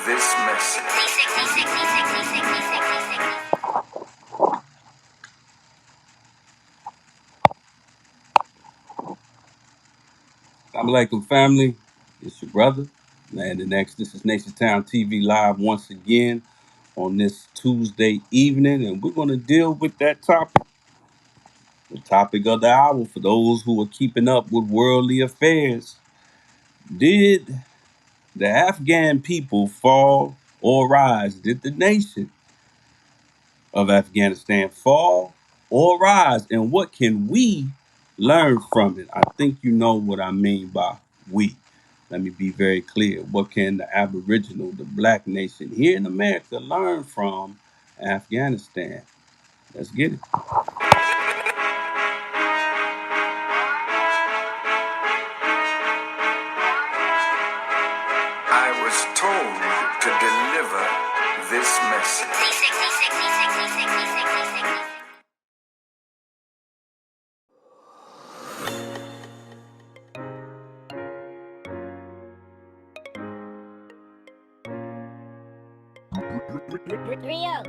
this message. Assalamu alaikum, family. It's your brother, Landon Next. This is NationTownTV live once again on this Tuesday evening, and we're going to deal with that topic. The topic of the hour for those who are keeping up with worldly affairs. Did the Afghan people fall or rise? Did the nation of Afghanistan fall or rise? And what can we learn from it? I think you know what I mean by we. Let me be very clear. What can the Aboriginal, the black nation here in America learn from Afghanistan? Let's get it. I was told to deliver this message. Rio.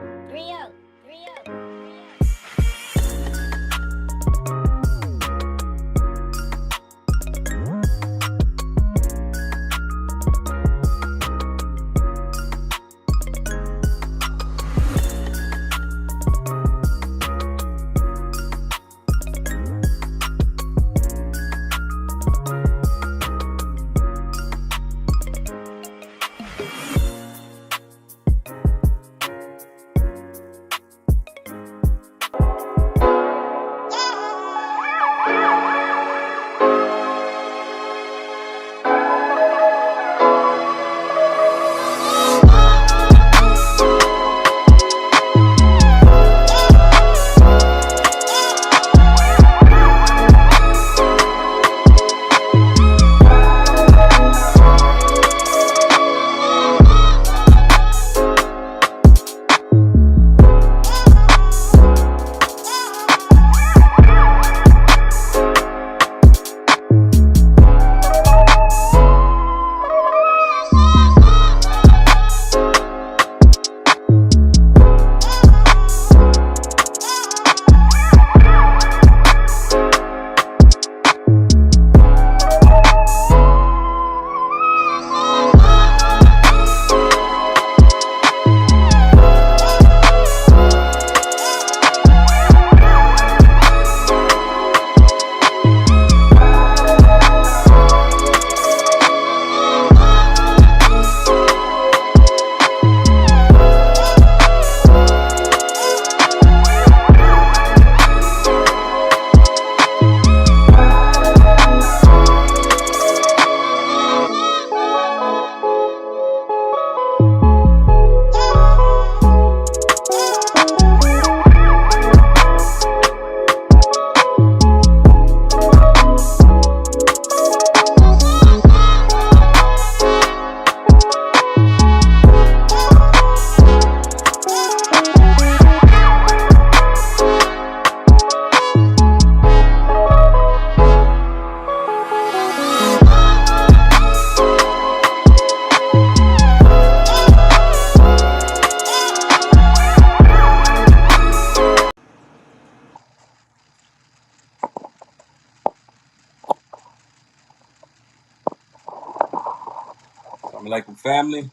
Assalamu alaikum, family.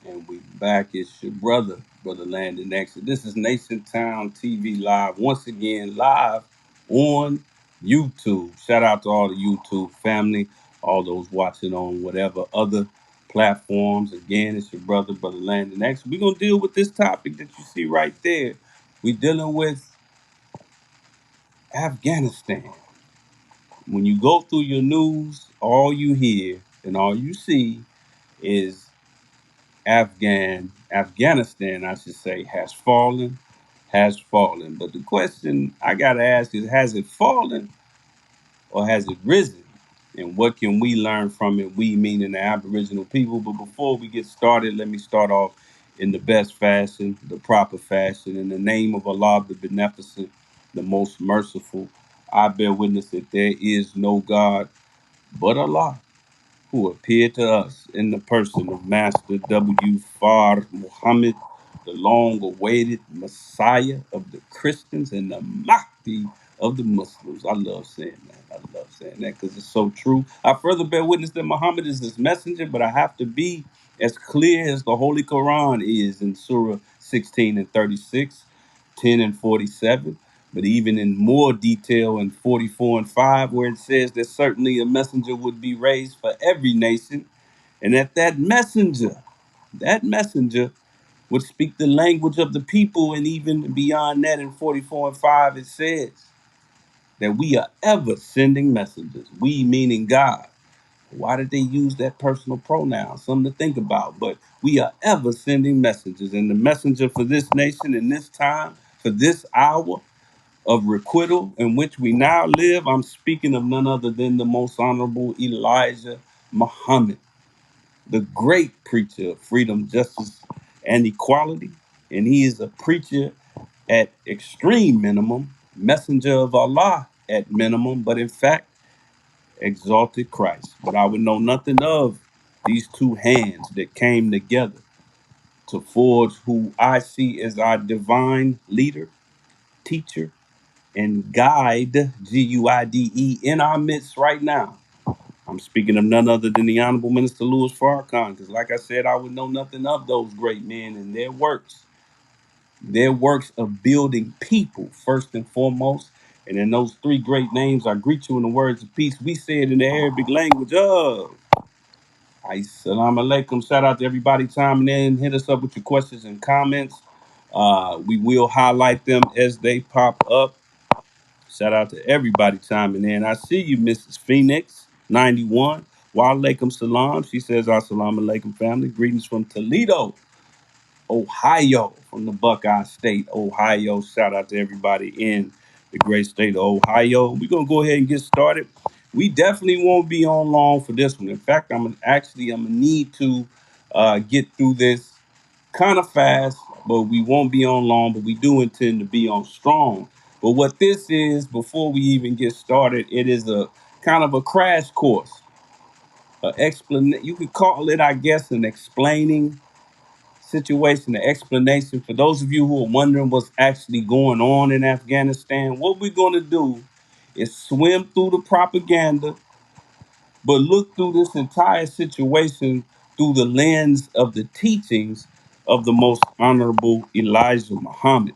And we back. It's your brother, Brother Landon Next. This is Nation Town TV live once again, live on YouTube. Shout out to all the YouTube family, all those watching on whatever other platforms. Again, it's your Brother Landon Next. We're gonna deal with this topic that you see right there. We're dealing with Afghanistan. When you go through your news, all you hear and all you see is Afghanistan, I should say, has fallen. But the question I gotta ask is, has it fallen or has it risen? And what can we learn from it? We meaning the Aboriginal people. But before we get started, let me start off in the best fashion, the proper fashion. In the name of Allah, the Beneficent, the Most Merciful, I bear witness that there is no God but Allah. who appeared to us in the person of Master W. Fard Muhammad, the long awaited Messiah of the Christians and the Mahdi of the Muslims. I love saying that. I love saying that because it's so true. I further bear witness that Muhammad is his messenger, but I have to be as clear as the Holy Quran is in Surah 16 and 36, 10 and 47. But even in more detail in 44 and 5, where it says that certainly a messenger would be raised for every nation, and that messenger would speak the language of the people, and even beyond that in 44 and 5, it says that we are ever sending messengers. We meaning God. Why did they use that personal pronoun? Something to think about. But we are ever sending messengers, and the messenger for this nation in this time, for this hour, of requital in which we now live, I'm speaking of none other than the most honorable Elijah Muhammad, the great preacher of freedom, justice, and equality. And he is a preacher at extreme minimum, messenger of Allah at minimum, but in fact, exalted Christ. But I would know nothing of these two hands that came together to forge who I see as our divine leader, teacher, and guide, Guide, in our midst right now. I'm speaking of none other than the Honorable Minister Louis Farrakhan, because, like I said, I would know nothing of those great men and their works of building people, first and foremost. And in those three great names, I greet you in the words of peace. We say it in the Arabic language of Assalamu alaikum. Shout out to everybody chiming in. Hit us up with your questions and comments. We will highlight them as they pop up. Shout out to everybody chiming in. I see you, Mrs. Phoenix, 91. Wa alaikum salam. She says, Assalamu alaikum, family. Greetings from Toledo, Ohio, from the Buckeye State, Ohio. Shout out to everybody in the great state of Ohio. We're going to go ahead and get started. We definitely won't be on long for this one. In fact, I'm gonna need to get through this kind of fast, but we won't be on long, but we do intend to be on strong. But what this is, before we even get started, it is a kind of a crash course. You could call it, I guess, an explaining situation, an explanation for those of you who are wondering what's actually going on in Afghanistan. What we're going to do is swim through the propaganda, but look through this entire situation through the lens of the teachings of the most honorable Elijah Muhammad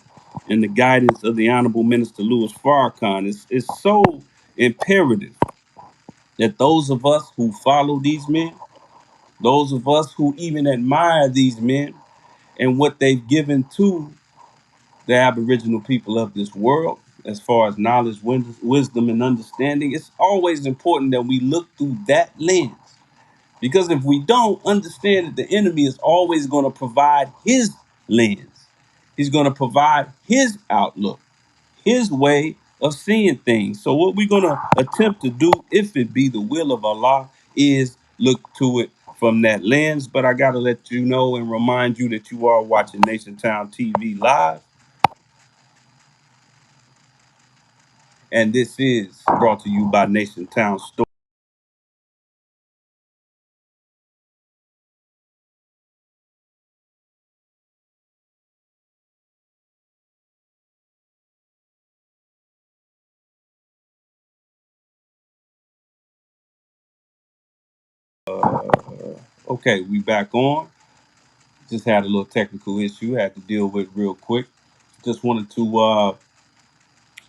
and the guidance of the honorable Minister Louis Farrakhan. It's so imperative that those of us who follow these men, those of us who even admire these men and what they've given to the Aboriginal people of this world, as far as knowledge, wisdom, and understanding, it's always important that we look through that lens. Because if we don't understand that the enemy is always going to provide his lens, he's going to provide his outlook, his way of seeing things. So, what we're going to attempt to do, if it be the will of Allah, is look to it from that lens. But I got to let you know and remind you that you are watching NationTown TV live. And this is brought to you by NationTown Store. Okay, we back on. Just had a little technical issue, had to deal with real quick. Just wanted to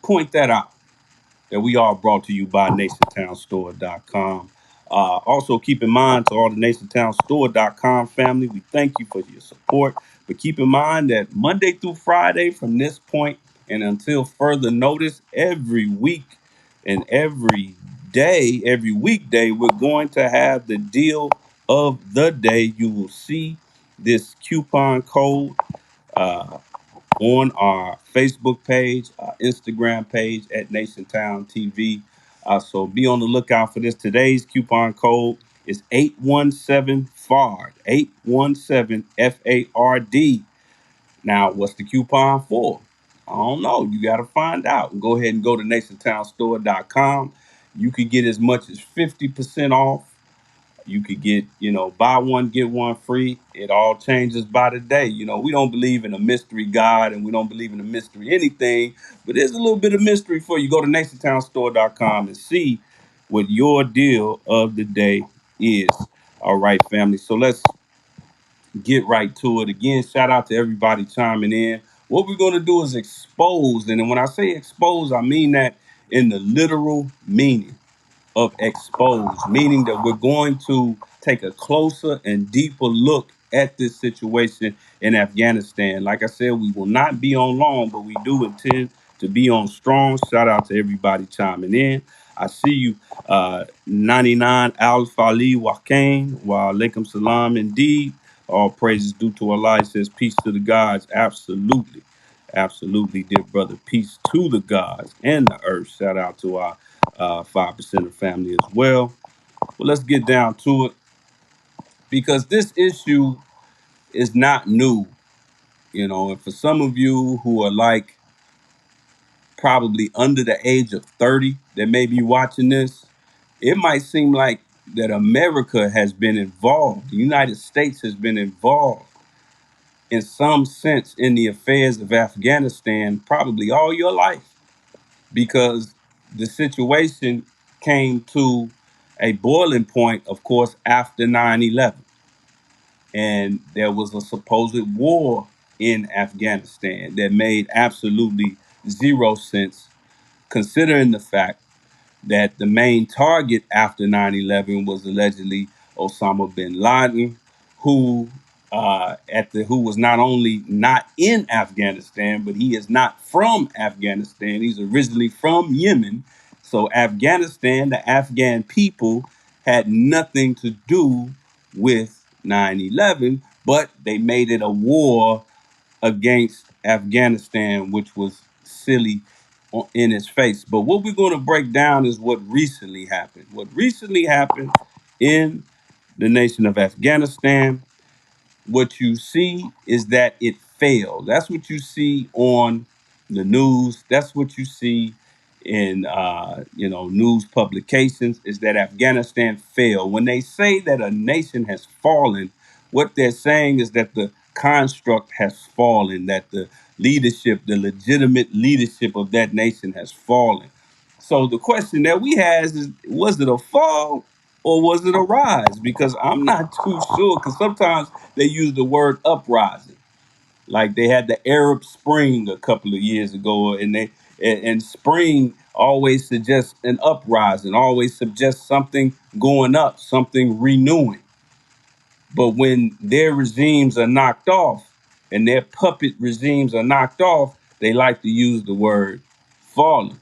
point that out, that we are brought to you by NationTownStore.com. Also, keep in mind to all the NationTownStore.com family, we thank you for your support. But keep in mind that Monday through Friday, from this point and until further notice, every week and every weekday, we're going to have the deal of the day. You will see this coupon code uh, on our Facebook page, our Instagram page at NationTown TV. So be on the lookout for this. Today's coupon code is 817 FARD, 817 FARD. Now, what's the coupon for? I don't know. You got to find out. Go ahead and go to nationtownstore.com. You can get as much as 50% off You could get, buy one, get one free. It all changes by the day. We don't believe in a mystery God and we don't believe in a mystery anything, but there's a little bit of mystery for you. Go to NationTownStore.com and see what your deal of the day is. All right, family. So let's get right to it. Again, shout out to everybody chiming in. What we're going to do is expose. And then when I say expose, I mean that in the literal meaning of exposed, meaning that we're going to take a closer and deeper look at this situation in Afghanistan. Like I said, we will not be on long, but we do intend to be on strong. Shout out to everybody chiming in. I see you, 99 Al Fali Wakain, wa alaikum salam indeed. All praises due to Allah. It says peace to the gods. Absolutely. Absolutely, dear brother. Peace to the gods and the earth. Shout out to our 5% of family as well. Well, let's get down to it because this issue is not new, and for some of you who are like probably under the age of 30 that may be watching this, it might seem like that America has been involved, the United States has been involved in some sense in the affairs of Afghanistan probably all your life because the situation came to a boiling point, of course, after 9/11. And there was a supposed war in Afghanistan that made absolutely zero sense, considering the fact that the main target after 9/11 was allegedly Osama bin Laden, who who was not only not in Afghanistan, but he is not from Afghanistan. He's originally from Yemen. So Afghanistan, the Afghan people, had nothing to do with 9/11, but they made it a war against Afghanistan, which was silly in its face. But what we're going to break down is what recently happened. What recently happened in the nation of Afghanistan, what you see is that it failed. That's what you see on the news. That's what you see in news publications is that Afghanistan failed. When they say that a nation has fallen, what they're saying is that the construct has fallen, that the leadership, the legitimate leadership of that nation has fallen. So the question that we have is, was it a fall or was it a rise? Because I'm not too sure. Because sometimes they use the word uprising, like they had the Arab Spring a couple of years ago, and spring always suggests an uprising, always suggests something going up, something renewing. But when their regimes are knocked off and their puppet regimes are knocked off, they like to use the word falling.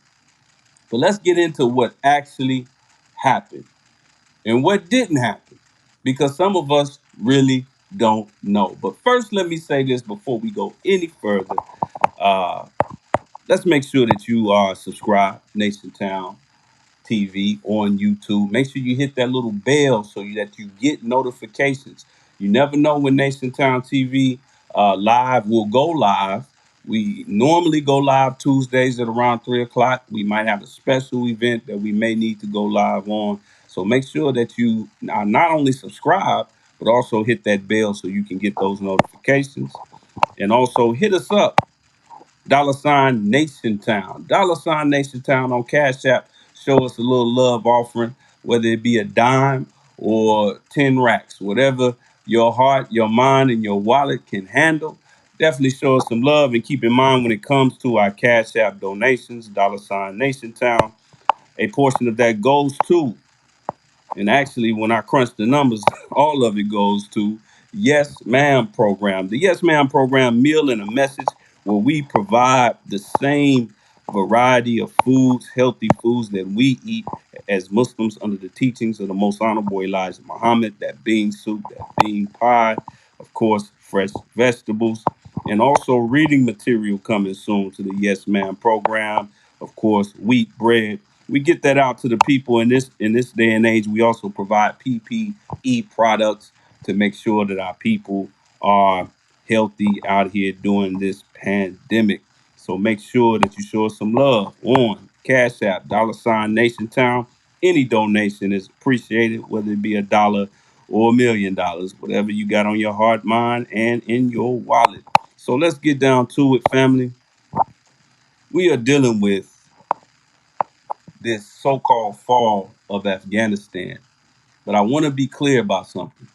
But let's get into what actually happened and what didn't happen, because some of us really don't know. But first, let me say this before we go any further. Uh, let's make sure that you are subscribed, NationTown TV on YouTube. Make sure you hit that little bell so that you get notifications. You never know when NationTown TV live will go live. We normally go live Tuesdays at around 3 o'clock. We might have a special event that we may need to go live on. So make sure that you are not only subscribe, but also hit that bell so you can get those notifications. And also hit us up, $NationTown. $NationTown on Cash App. Show us a little love offering, whether it be a dime or 10 racks, whatever your heart, your mind, and your wallet can handle. Definitely show us some love, and keep in mind when it comes to our Cash App donations, $NationTown, a portion of that goes to, and actually, when I crunch the numbers, all of it goes to Yes Ma'am program. The Yes Ma'am program, meal and a message, where we provide the same variety of foods, healthy foods that we eat as Muslims under the teachings of the most honorable Elijah Muhammad. That bean soup, that bean pie, of course, fresh vegetables, and also reading material coming soon to the Yes Ma'am program. Of course, wheat bread. We get that out to the people in this day and age. We also provide PPE products to make sure that our people are healthy out here during this pandemic. So make sure that you show us some love on Cash App, $NationTown. Any donation is appreciated, whether it be $1 or $1 million, whatever you got on your heart, mind, and in your wallet. So let's get down to it, family. We are dealing with this so-called fall of Afghanistan. But I want to be clear about something.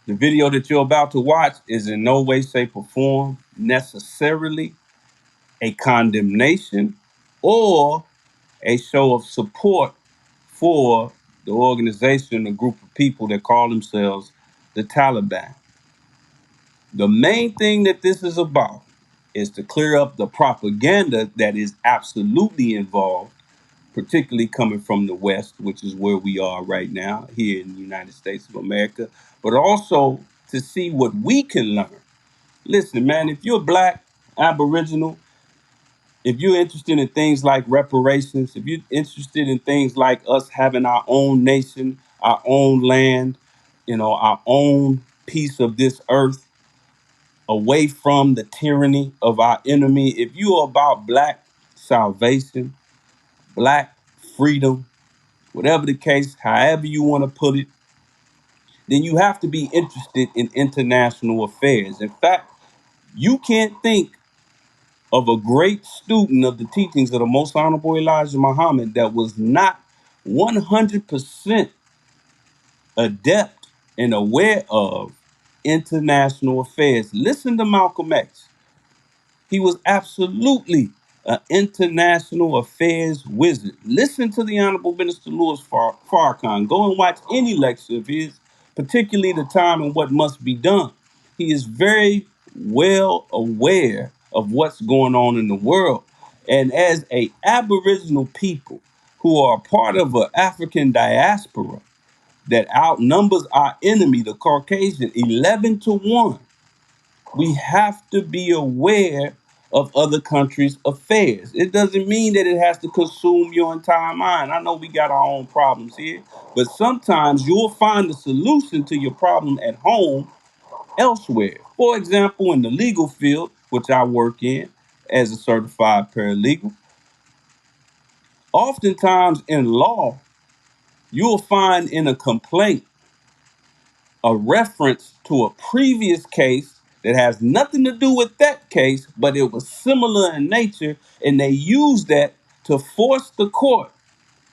The video that you're about to watch is in no way, shape, or form necessarily a condemnation or a show of support for the organization, a group of people that call themselves the Taliban. The main thing that this is about is to clear up the propaganda that is absolutely involved, particularly coming from the West, which is where we are right now here in the United States of America, but also to see what we can learn. Listen, man, if you're black, aboriginal, if you're interested in things like reparations, if you're interested in things like us having our own nation, our own land, our own piece of this earth, away from the tyranny of our enemy, if you are about black salvation, black freedom, whatever the case, however you want to put it, then you have to be interested in international affairs. In fact, you can't think of a great student of the teachings of the Most Honorable Elijah Muhammad that was not 100% adept and aware of international affairs. Listen to Malcolm X. He was absolutely an international affairs wizard. Listen to the Honorable Minister Louis Farrakhan. Go and watch any lecture of his, particularly the time and what must be done. He is very well aware of what's going on in the world. And as a Aboriginal people who are part of an African diaspora that outnumbers our enemy, the Caucasian, 11 to 1, we have to be aware of other countries' affairs. It doesn't mean that it has to consume your entire mind. I know we got our own problems here, but sometimes you'll find a solution to your problem at home elsewhere. For example, in the legal field, which I work in as a certified paralegal, oftentimes in law, you'll find in a complaint a reference to a previous case that has nothing to do with that case, but it was similar in nature, and they used that to force the court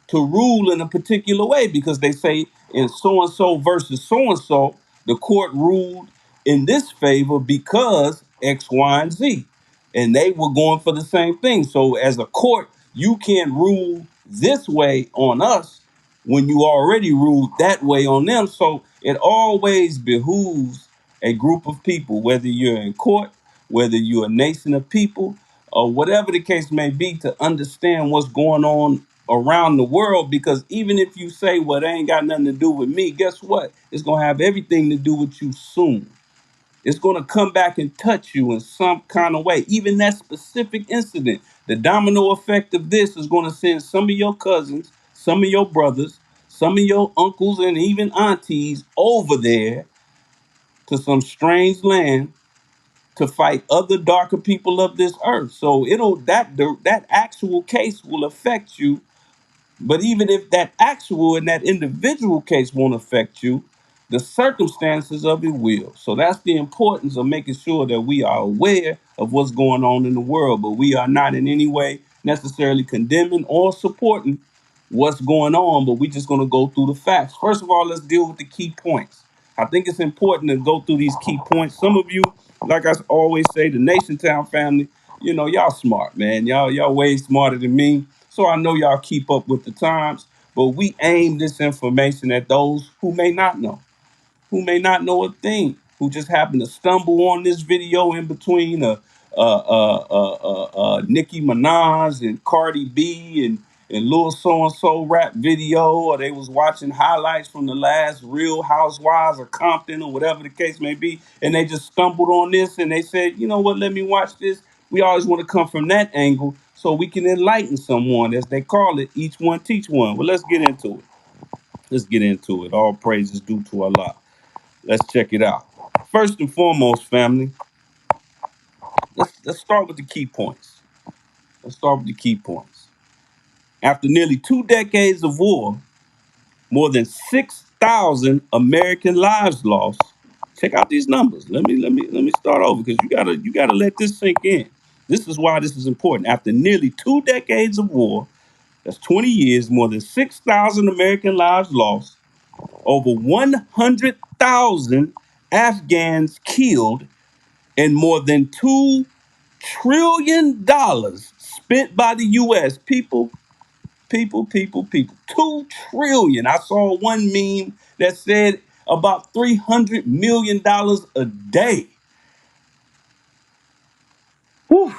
to rule in a particular way because they say in so and so versus so and so, the court ruled in this favor because X, Y, and Z. And they were going for the same thing. So, as a court, you can't rule this way on us when you already ruled that way on them. So, it always behooves a group of people, whether you're in court, whether you're a nation of people, or whatever the case may be, to understand what's going on around the world. Because even if you say, well, they ain't got nothing to do with me, guess what? It's going to have everything to do with you soon. It's going to come back and touch you in some kind of way. Even that specific incident, the domino effect of this is going to send some of your cousins, some of your brothers, some of your uncles, and even aunties over there to some strange land to fight other darker people of this earth. So that actual case will affect you. But even if that actual and that individual case won't affect you, the circumstances of it will. So that's the importance of making sure that we are aware of what's going on in the world, but we are not in any way necessarily condemning or supporting what's going on, but we're just going to go through the facts. First of all, let's deal with the key points. I think it's important to go through these key points. Some of you, like I always say, the Nation Town family, y'all smart, man. Y'all way smarter than me. So I know y'all keep up with the times, but we aim this information at those who may not know a thing, who just happen to stumble on this video in between Nicki Minaj and Cardi B and Lil So and So rap video, or they was watching highlights from the last Real Housewives of Compton or whatever the case may be, and they just stumbled on this and they said, you know what, let me watch this. We always want to come from that angle so we can enlighten someone, as they call it, each one teach one. Well, let's get into it. Let's get into it. All praises due to Allah. Let's check it out. First and foremost, family, let's start with the key points. Let's start with the key points. After nearly 2 decades of war, more than 6,000 American lives lost. Check out these numbers. Let me start over because you gotta let this sink in. This is why this is important. After nearly 2 decades of war, that's 20 years, more than 6,000 American lives lost, over 100,000 Afghans killed, and more than $2 trillion spent by the U.S. People. 2 trillion. I saw one meme that said about $300 million a day. Whew.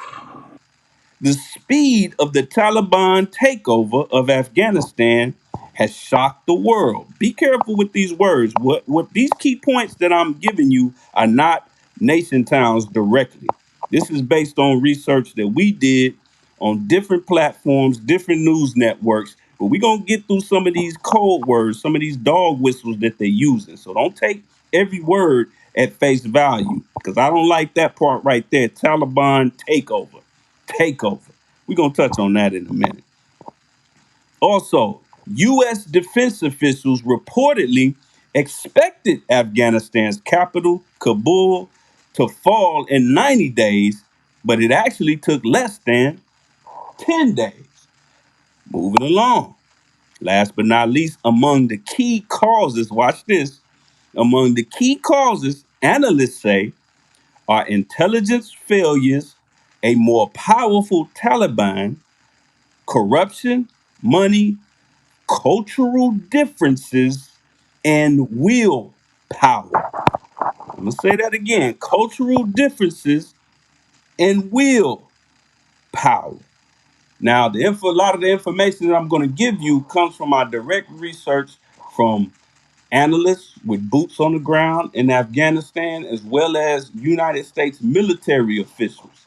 The speed of the Taliban takeover of Afghanistan has shocked the world. Be careful with these words. What these key points that I'm giving you are not nation towns directly. This is based on research that we did on different platforms, different news networks. But we're gonna get through some of these code words, some of these dog whistles that they're using. So don't take every word at face value because I don't like that part right there. Taliban takeover. We're going to touch on that in a minute. Also, U.S. defense officials reportedly expected Afghanistan's capital, Kabul, to fall in 90 days, but it actually took less than 10 days. Moving along. Last but not least, among the key causes, watch this, among the key causes, analysts say, are intelligence failures, a more powerful Taliban, corruption, money, cultural differences, and willpower. I'm going to say that again, cultural differences and willpower. Now, a lot of the information that I'm going to give you comes from my direct research from analysts with boots on the ground in Afghanistan, as well as United States military officials.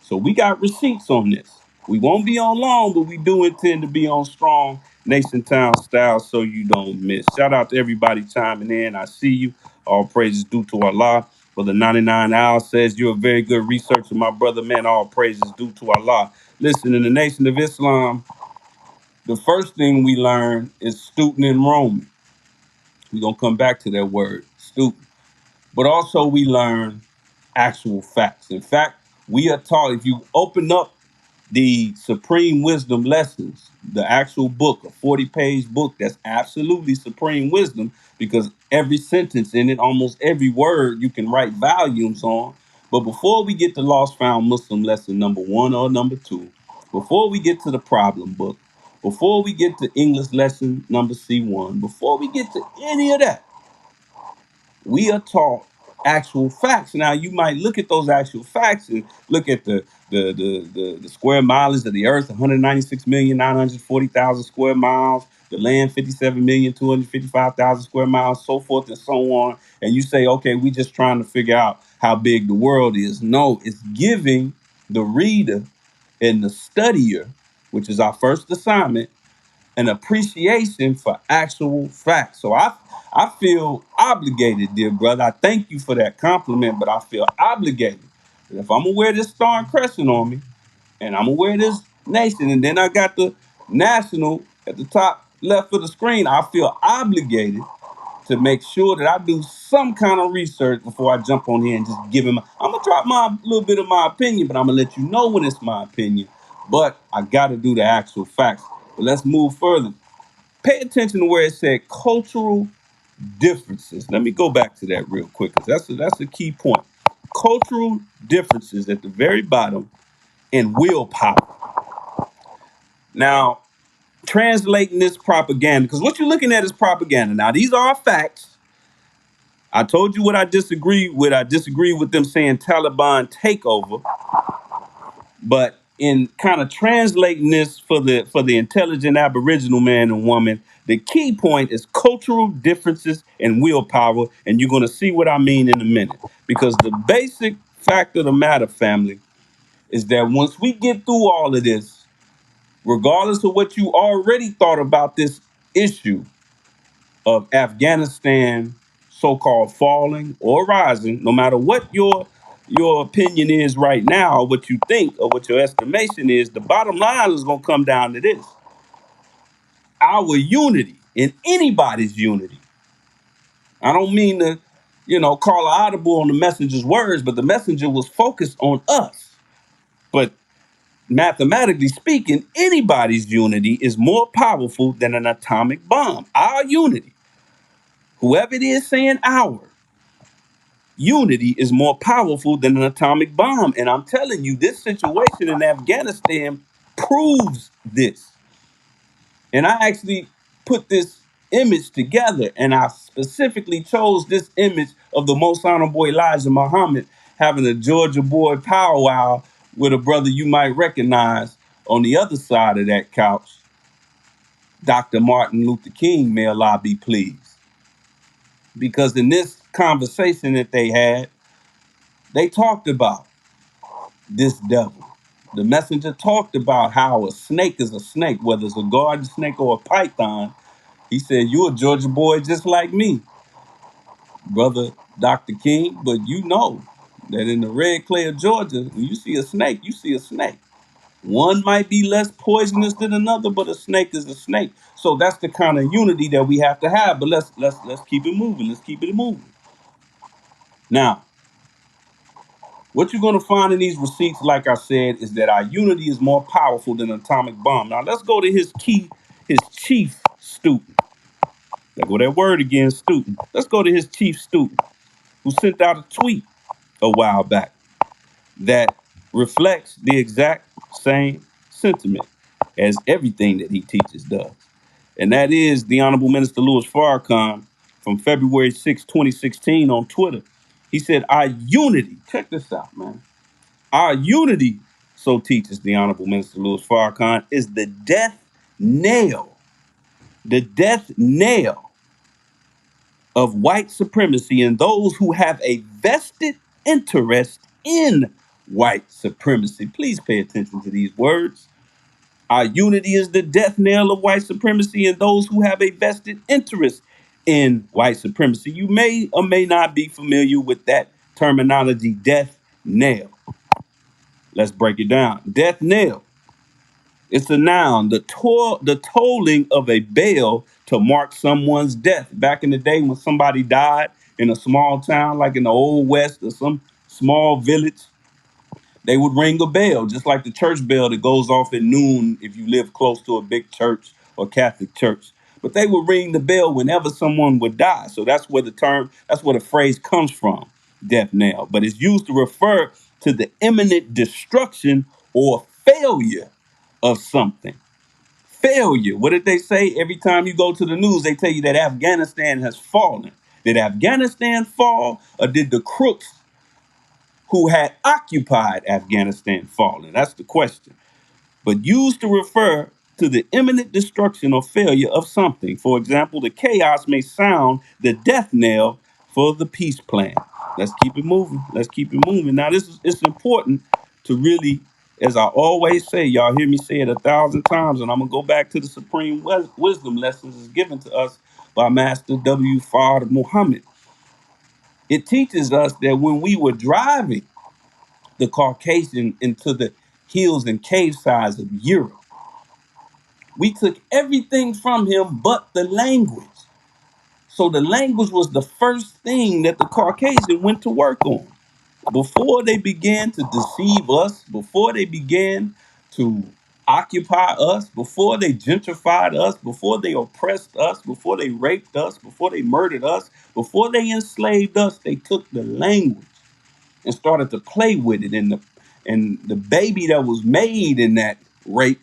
So we got receipts on this. We won't be on long, but we do intend to be on strong Nation Town style so you don't miss. Shout out to everybody chiming in. I see you. All praises due to Allah. Brother 99 Owl says you're a very good researcher, my brother. Man, all praises due to Allah. Listen, in the Nation of Islam, the first thing we learn is student enrollment. We're going to come back to that word, student. But also we learn actual facts. In fact, we are taught, if you open up the Supreme Wisdom Lessons, the actual book, a 40-page book that's absolutely supreme wisdom, because every sentence in it, almost every word, you can write volumes on. But before we get to Lost Found Muslim lesson number 1 or number 2, before we get to the problem book, before we get to English lesson number C1, before we get to any of that, we are taught actual facts. Now you might look at those actual facts and look at the square mileage of the earth, 196,940,000 square miles, the land 57,255,000 square miles, so forth and so on. And you say, okay, we just trying to figure out how big the world is. No, it's giving the reader and the studier, which is our first assignment, an appreciation for actual facts. So I feel obligated, dear brother. I thank you for that compliment, but I feel obligated that if I'm gonna wear this star and crescent on me, and I'm gonna wear this nation, and then I got the national at the top left of the screen, I feel obligated to make sure that I do some kind of research before I jump on here and just give him. I'm gonna drop my little bit of my opinion, but I'm gonna let you know when it's my opinion. But I gotta do the actual facts. But let's move further. Pay attention to where it said cultural differences. Let me go back to that real quick because that's a key point. Cultural differences at the very bottom and willpower. Now, translating this propaganda, because what you're looking at is propaganda. Now, these are facts. I told you what I disagree with. I disagree with them saying Taliban takeover. But in kind of translating this for the intelligent Aboriginal man and woman, the key point is cultural differences and willpower, and you're going to see what I mean in a minute. Because the basic fact of the matter, family, is that once we get through all of this, regardless of what you already thought about this issue of Afghanistan so-called falling or rising, no matter what your opinion is right now, or what you think, or what your estimation is, the bottom line is going to come down to this. our unity, in anybody's unity. I don't mean to, call an audible on the messenger's words, but the messenger was focused on us. But mathematically speaking, anybody's unity is more powerful than an atomic bomb. Our unity, whoever it is saying our, unity is more powerful than an atomic bomb. And I'm telling you, this situation in Afghanistan proves this. And I actually put this image together, and I specifically chose this image of the most honorable Elijah Muhammad having a Georgia boy powwow with a brother you might recognize on the other side of that couch, Dr. Martin Luther King, may Allah be pleased. Because in this conversation that they had, they talked about this devil. The messenger talked about how a snake is a snake, whether it's a garden snake or a python. He said, "You a Georgia boy just like me, brother Dr. King, but you know that in the red clay of Georgia, when you see a snake, you see a snake. One might be less poisonous than another, but a snake is a snake." So that's the kind of unity that we have to have. But let's keep it moving. Let's keep it moving. Now, what you're going to find in these receipts, like I said, is that our unity is more powerful than an atomic bomb. Now let's go to his chief student. There go that word again, student. Let's go to his chief student, who sent out a tweet a while back that reflects the exact same sentiment as everything that he teaches does. And that is the Honorable Minister Louis Farrakhan from February 6, 2016 on Twitter. He said, "Our unity," check this out, man. "Our unity," so teaches the Honorable Minister Louis Farrakhan, "is the death nail of white supremacy and those who have a vested interest in white supremacy." Please pay attention to these words. Our unity is the death knell of white supremacy and those who have a vested interest in white supremacy. You may or may not be familiar with that terminology, death knell. Let's break it down. Death knell. It's a noun, the tolling of a bell to mark someone's death. Back in the day when somebody died in a small town, like in the Old West or some small village, they would ring a bell, just like the church bell that goes off at noon if you live close to a big church or Catholic church. But they would ring the bell whenever someone would die. So that's where the phrase comes from, death knell. But it's used to refer to the imminent destruction or failure of something. Failure. What did they say? Every time you go to the news, they tell you that Afghanistan has fallen. Did Afghanistan fall, or did the crooks who had occupied Afghanistan fallen? That's the question. But used to refer to the imminent destruction or failure of something. For example, the chaos may sound the death knell for the peace plan. Let's keep it moving. Let's keep it moving. Now, it's important to really, as I always say, y'all hear me say it 1,000 times, and I'm gonna go back to the supreme wisdom lessons is given to us by Master W. Fard Muhammad. It teaches us that when we were driving the Caucasian into the hills and cave sides of Europe, we took everything from him but the language. So the language was the first thing that the Caucasian went to work on. Before they began to deceive us, before they began to occupy us, before they gentrified us, before they oppressed us, before they raped us, before they murdered us, before they enslaved us, they took the language and started to play with it. And the baby that was made in that rape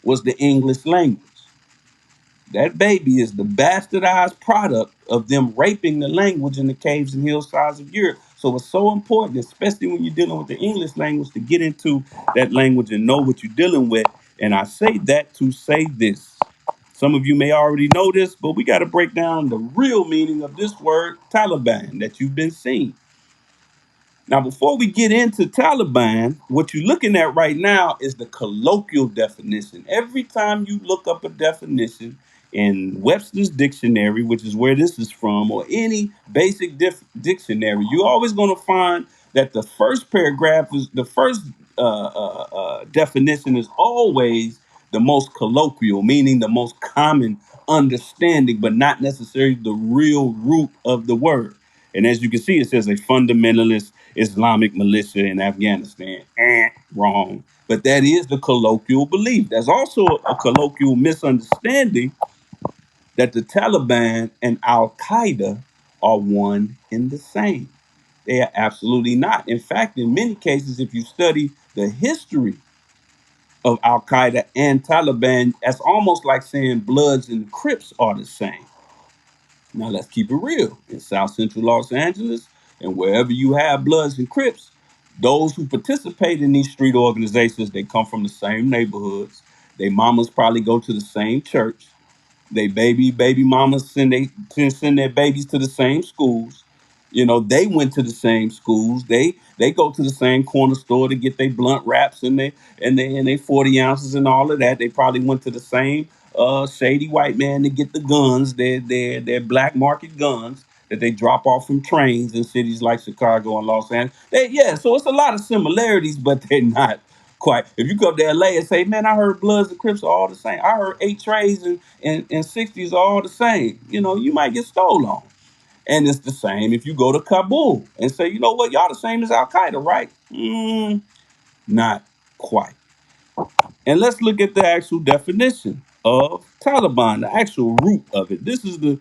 was the English language. That baby is the bastardized product of them raping the language in the caves and hillsides of Europe. So it's so important, especially when you're dealing with the English language, to get into that language and know what you're dealing with. And I say that to say this. Some of you may already know this, but we got to break down the real meaning of this word, Taliban, that you've been seeing. Now, before we get into Taliban, what you're looking at right now is the colloquial definition. Every time you look up a definition in Webster's dictionary, which is where this is from, or any basic dictionary, you're always going to find that the first paragraph is the first definition is always the most colloquial, meaning the most common understanding, but not necessarily the real root of the word. And as you can see, it says a fundamentalist Islamic militia in Afghanistan. Wrong. But that is the colloquial belief. There's also a colloquial misunderstanding that the Taliban and Al Qaeda are one and the same. They are absolutely not. In fact, in many cases, if you study the history of Al Qaeda and Taliban, that's almost like saying Bloods and Crips are the same. Now, let's keep it real. In South Central Los Angeles and wherever you have Bloods and Crips, those who participate in these street organizations, they come from the same neighborhoods. Their mamas probably go to the same church. They baby mamas send their babies to the same schools. You know, they went to the same schools. They go to the same corner store to get their blunt wraps and they 40 ounces and all of that. They probably went to the same shady white man to get the guns, their black market guns that they drop off from trains in cities like Chicago and Los Angeles. Yeah, so it's a lot of similarities, but they're not quite. If you go to LA and say, man, I heard Bloods and Crips are all the same. I heard 8 Trays and 60s are all the same. You know, you might get stole on. And it's the same if you go to Kabul and say, you know what, y'all the same as Al Qaeda, right? Not quite. And let's look at the actual definition of Taliban, the actual root of it. This is the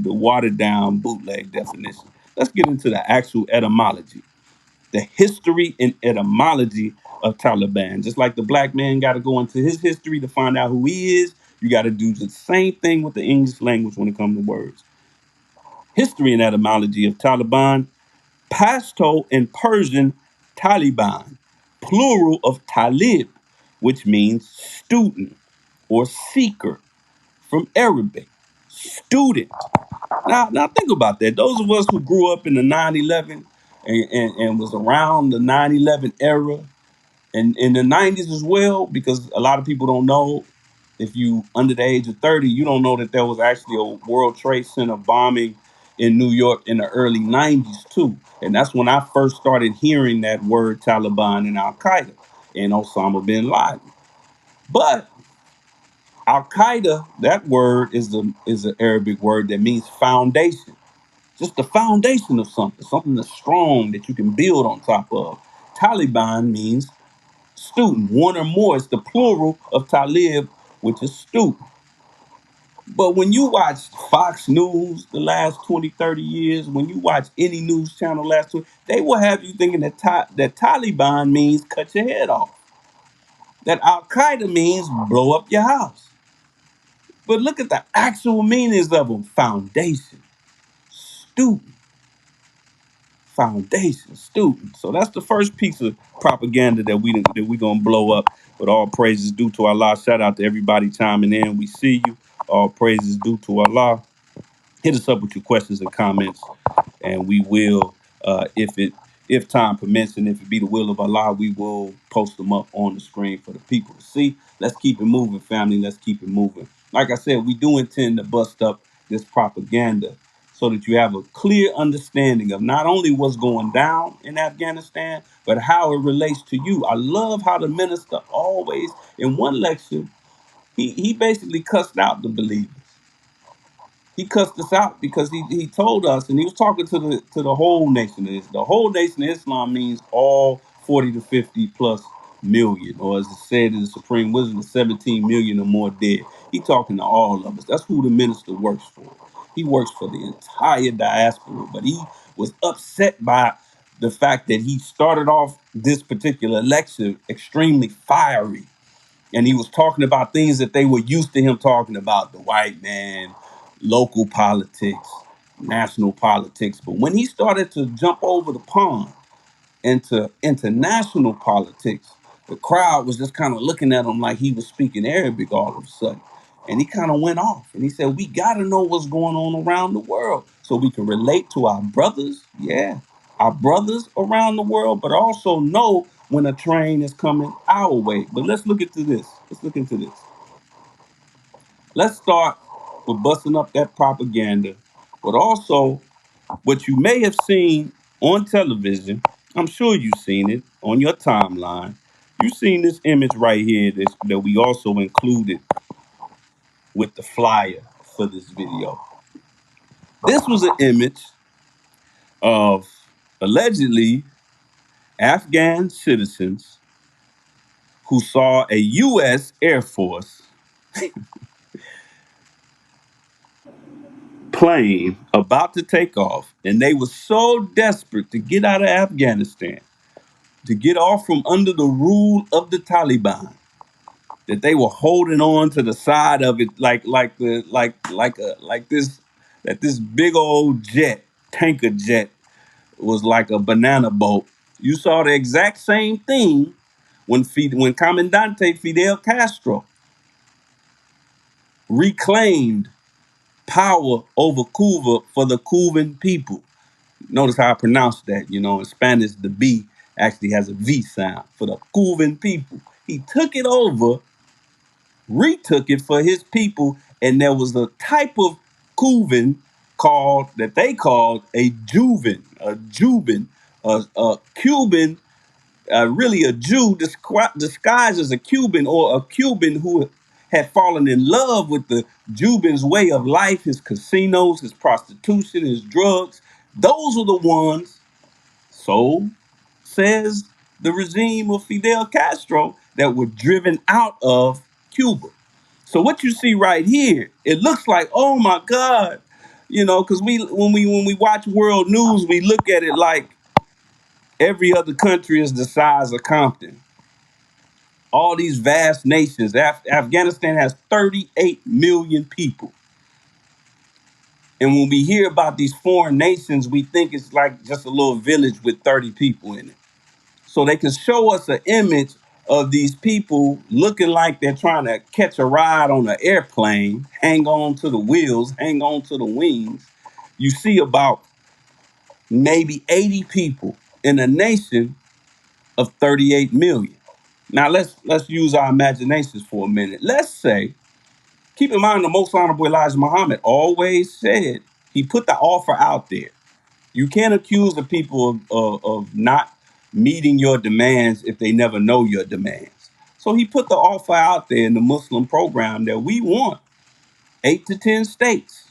watered down bootleg definition. Let's get into the actual etymology, the history and etymology of Taliban. Just like the black man got to go into his history to find out who he is, you got to do the same thing with the English language when it comes to words. History and etymology of Taliban: Pashto and Persian Taliban, plural of talib, which means student or seeker, from Arabic, student. Now think about that. Those of us who grew up in the 9/11 and was around the 9/11 era and in the 90s as well, because a lot of people don't know, if you under the age of 30, you don't know that there was actually a World Trade Center bombing in New York in the early 90s too. And that's when I first started hearing that word Taliban and Al Qaeda and Osama bin Laden. But Al Qaeda, that word is an Arabic word that means foundation. Just the foundation of something that's strong that you can build on top of. Taliban means student, one or more. It's the plural of talib, which is student. But when you watch Fox News the last 20, 30 years, when you watch any news channel last 20, they will have you thinking that Taliban means cut your head off. That Al Qaeda means blow up your house. But look at the actual meanings of them: foundation, student, foundation, student. So that's the first piece of propaganda that we gonna blow up. But all praises due to Allah. Shout out to everybody chiming in. We see you. All praises due to Allah. Hit us up with your questions and comments, and we will, if time permits and if it be the will of Allah, we will post them up on the screen for the people to see. Let's keep it moving, family. Let's keep it moving. Like I said, we do intend to bust up this propaganda so that you have a clear understanding of not only what's going down in Afghanistan, but how it relates to you. I love how the minister always, in one lecture, he basically cussed out the believers. He cussed us out because he told us, and he was talking to the whole nation of Islam. The whole nation of Islam means all 40 to 50 plus million, or as it said in the Supreme Wisdom, 17 million or more dead. He talking to all of us. That's who the minister works for. He works for the entire diaspora, but he was upset by the fact that he started off this particular lecture extremely fiery, and he was talking about things that they were used to him talking about: the white man, local politics, national politics. But when he started to jump over the pond into international politics, the crowd was just kind of looking at him like he was speaking Arabic all of a sudden. And he kind of went off and he said, we got to know what's going on around the world so we can relate to our brothers. Yeah, our brothers around the world, but also know when a train is coming our way. But let's look into this. Let's look into this. Let's start with busting up that propaganda, but also what you may have seen on television. I'm sure you've seen it on your timeline. You seen this image right here that we also included with the flyer for this video. This was an image of allegedly Afghan citizens who saw a U.S. Air Force plane about to take off, and they were so desperate to get out of Afghanistan, to get off from under the rule of the Taliban, that they were holding on to the side of it like this that this big old tanker jet was like a banana boat. You saw the exact same thing when Comandante Fidel Castro reclaimed power over Cuba for the Cuban people. Notice how I pronounced that. In Spanish, the B actually has a V sound for the Cuban people. He took it over, retook it for his people, and there was a type of Cuban that they called a Juban, a Cuban, really a Jew disguised as a Cuban, or a Cuban who had fallen in love with the Cuban's way of life, his casinos, his prostitution, his drugs. Those were the ones, so says the regime of Fidel Castro, that were driven out of Cuba. So what you see right here, it looks like, oh my God, because when we watch world news, we look at it like every other country is the size of Compton. All these vast nations. Afghanistan has 38 million people. And when we hear about these foreign nations, we think it's like just a little village with 30 people in it. So they can show us an image of these people looking like they're trying to catch a ride on an airplane, hang on to the wheels, hang on to the wings. You see about maybe 80 people in a nation of 38 million. Now let's use our imaginations for a minute. Let's say, keep in mind, the Most Honorable Elijah Muhammad always said, he put the offer out there. You can't accuse the people of not meeting your demands if they never know your demands. So he put the offer out there in the Muslim program that we want 8 to 10 states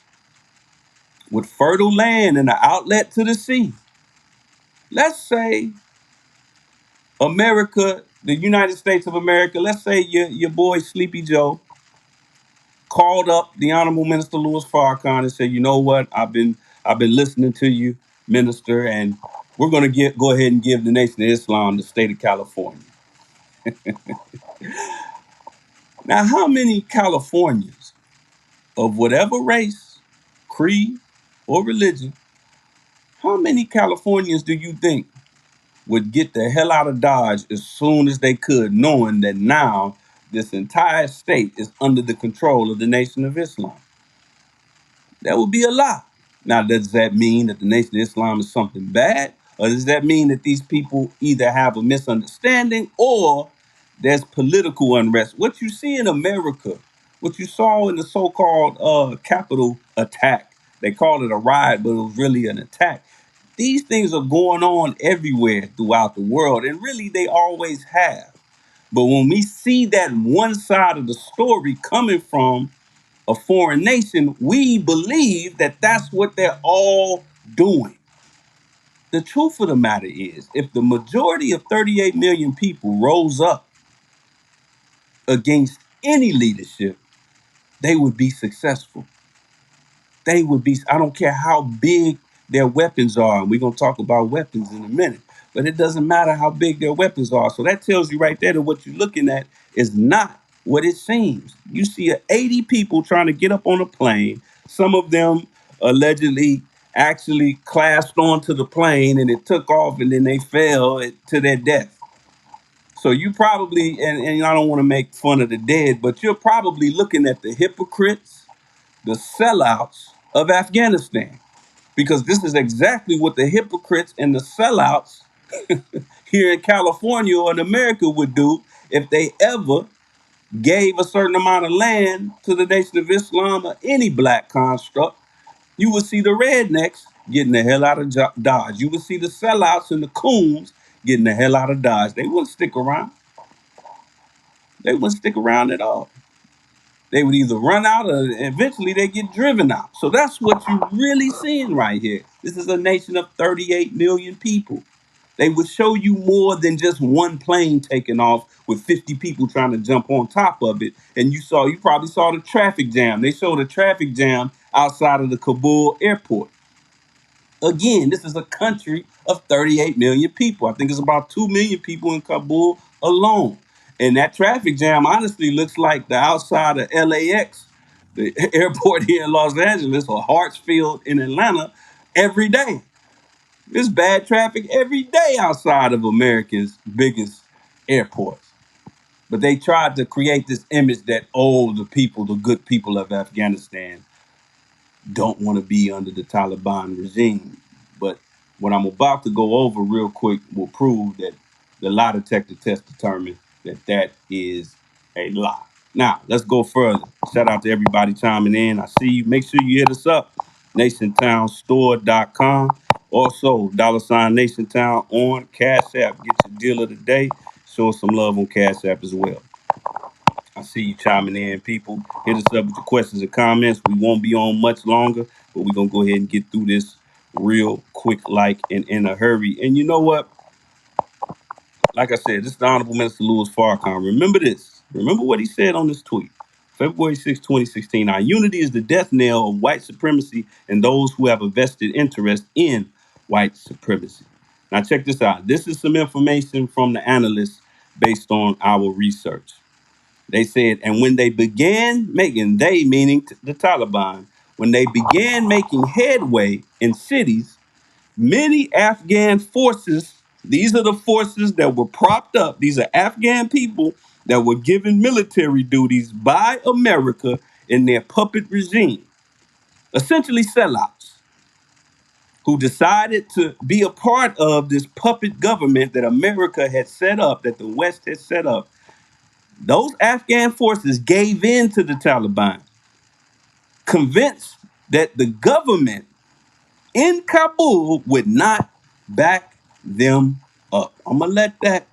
with fertile land and an outlet to the sea. Let's say America, the United States of America, let's say your boy Sleepy Joe called up the Honorable Minister Louis Farrakhan and said, you know what, I've been listening to you, Minister, and we're going to go ahead and give the Nation of Islam the state of California. Now, how many Californians of whatever race, creed, or religion, how many Californians do you think would get the hell out of Dodge as soon as they could, knowing that now this entire state is under the control of the Nation of Islam? That would be a lot. Now, does that mean that the Nation of Islam is something bad? Or does that mean that these people either have a misunderstanding or there's political unrest? What you see in America, what you saw in the so-called Capitol attack, they called it a riot, but it was really an attack. These things are going on everywhere throughout the world, and really they always have. But when we see that one side of the story coming from a foreign nation, we believe that that's what they're all doing. The truth of the matter is, if the majority of 38 million people rose up against any leadership, they would be successful. They would be, I don't care how big their weapons are, and we're going to talk about weapons in a minute, but it doesn't matter how big their weapons are. So that tells you right there that what you're looking at is not what it seems. You see 80 people trying to get up on a plane, some of them allegedly actually clasped onto the plane and it took off and then they fell to their death. So you probably, and I don't want to make fun of the dead, but you're probably looking at the hypocrites, the sellouts of Afghanistan, because this is exactly what the hypocrites and the sellouts here in California or in America would do if they ever gave a certain amount of land to the Nation of Islam or any black construct. You would see the rednecks getting the hell out of Dodge. You would see the sellouts and the coons getting the hell out of Dodge. They wouldn't stick around. they wouldn't stick around at all. They would either run out or eventually they get driven out. So that's what you're really seeing right here. This is a nation of 38 million people. They would show you more than just one plane taking off with 50 people trying to jump on top of it. And you probably saw the traffic jam. They showed a traffic jam outside of the Kabul airport. Again, this is a country of 38 million people. I think it's about 2 million people in Kabul alone. And that traffic jam honestly looks like the outside of LAX, the airport here in Los Angeles, or Hartsfield in Atlanta, every day. There's bad traffic every day outside of America's biggest airports. But they tried to create this image that, oh, the good people of Afghanistan don't want to be under the Taliban regime. But what I'm about to go over real quick will prove that the lie detector test determined that that is a lie. Now, let's go further. Shout out to everybody chiming in. I see you. Make sure you hit us up, NationTownStore.com. Also, $ NationTown on Cash App. Get your deal of the day. Show us some love on Cash App as well. I see you chiming in, people. Hit us up with your questions and comments. We won't be on much longer, but we're going to go ahead and get through this real quick, like, and in a hurry. And you know what? Like I said, this is the Honorable Minister Louis Farrakhan. Remember this. Remember what he said on this tweet. February 6, 2016. Our unity is the death knell of white supremacy and those who have a vested interest in white supremacy. Now, check this out. This is some information from the analysts based on our research. They said, and when they began making, they meaning the Taliban, when they began making headway in cities, many Afghan forces, these are the forces that were propped up, these are Afghan people that were given military duties by America in their puppet regime, essentially sellouts, who decided to be a part of this puppet government that America had set up, that the West had set up. Those Afghan forces gave in to the Taliban, convinced that the government in Kabul would not back them up. I'm going to let that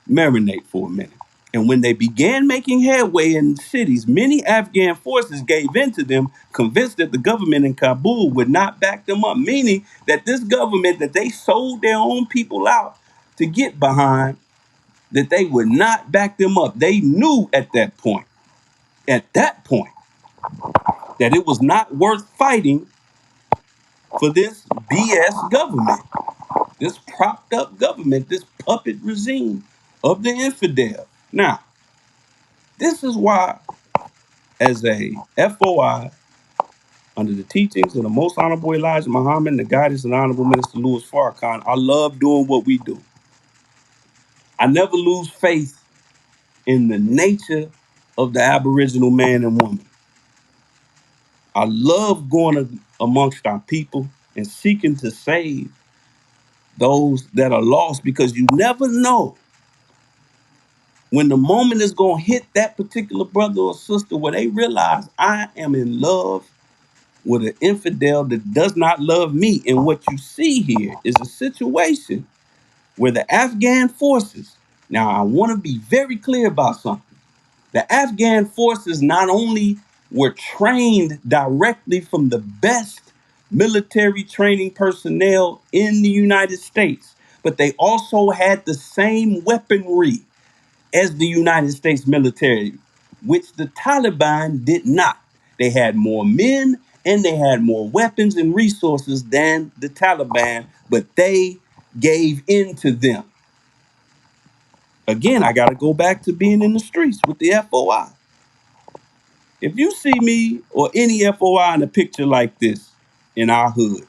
marinate for a minute. And when they began making headway in cities, many Afghan forces gave in to them, convinced that the government in Kabul would not back them up, meaning that this government that they sold their own people out to get behind, that they would not back them up. They knew at that point, that it was not worth fighting for this BS government, this propped up government, this puppet regime of the infidel. Now, this is why, as a FOI, under the teachings of the Most Honorable Elijah Muhammad and the guidance of the Honorable Minister Louis Farrakhan, I love doing what we do. I never lose faith in the nature of the Aboriginal man and woman. I love going amongst our people and seeking to save those that are lost, because you never know when the moment is going to hit that particular brother or sister where they realize I am in love with an infidel that does not love me. And what you see here is a situation where the Afghan forces, now I want to be very clear about something. The Afghan forces not only were trained directly from the best military training personnel in the United States, but they also had the same weaponry as the United States military, which the Taliban did not. They had more men and they had more weapons and resources than the Taliban, but they gave in to them. Again, I got to go back to being in the streets with the FOI. If you see me or any FOI in a picture like this in our hood,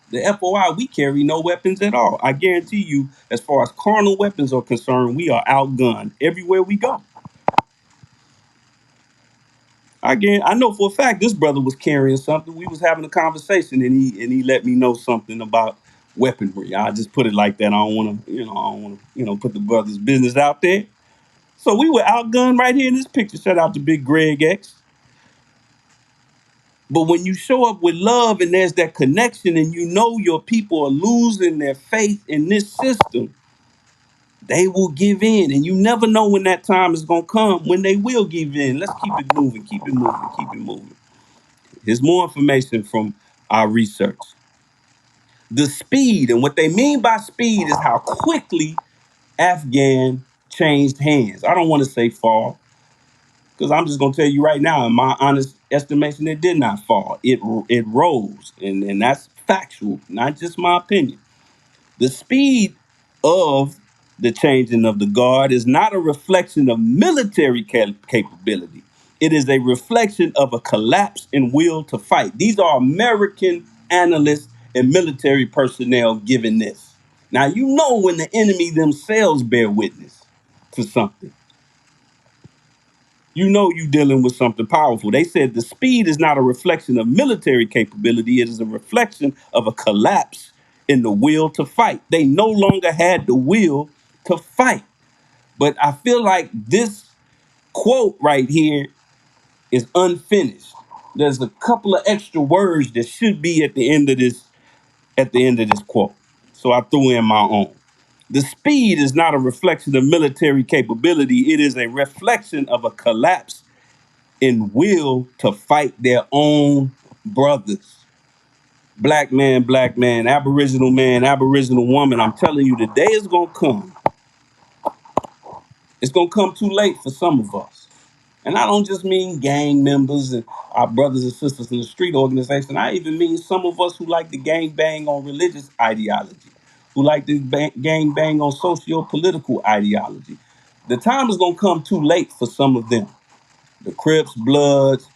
the FOI, we carry no weapons at all. I guarantee you, as far as carnal weapons are concerned, we are outgunned everywhere we go. I know for a fact this brother was carrying something. We was having a conversation, and he let me know something about weaponry. I just put it like that. I don't want to, put the brother's business out there. So we were outgunned right here in this picture. Shout out to Big Greg X. But when you show up with love and there's that connection, and you know your people are losing their faith in this system, They will give in, and you never know when that time is gonna come when they will give in. Let's keep it moving, keep it moving, keep it moving. Here's more information from our research. The speed, and what they mean by speed is how quickly Afghan changed hands. I don't want to say fall, because I'm just gonna tell you right now, in my honest estimation, it did not fall. It rose, and that's factual, not just my opinion. The speed of the changing of the guard is not a reflection of military capability. It is a reflection of a collapse in will to fight. These are American analysts and military personnel giving this. Now, you know when the enemy themselves bear witness to something. You know you dealing with something powerful. They said the speed is not a reflection of military capability. It is a reflection of a collapse in the will to fight. They no longer had the will to fight. But I feel like this quote right here is unfinished. There's a couple of extra words that should be at the end of this quote. So I threw in my own. The speed is not a reflection of military capability. It is a reflection of a collapse in will to fight their own brothers. Black man, Aboriginal woman. I'm telling you, the day is gonna come. It's gonna come too late for some of us. And I don't just mean gang members and our brothers and sisters in the street organization. I even mean some of us who like to gang bang on religious ideology, who like to gang bang on socio-political ideology. The time is gonna come too late for some of them. The Crips, Bloods,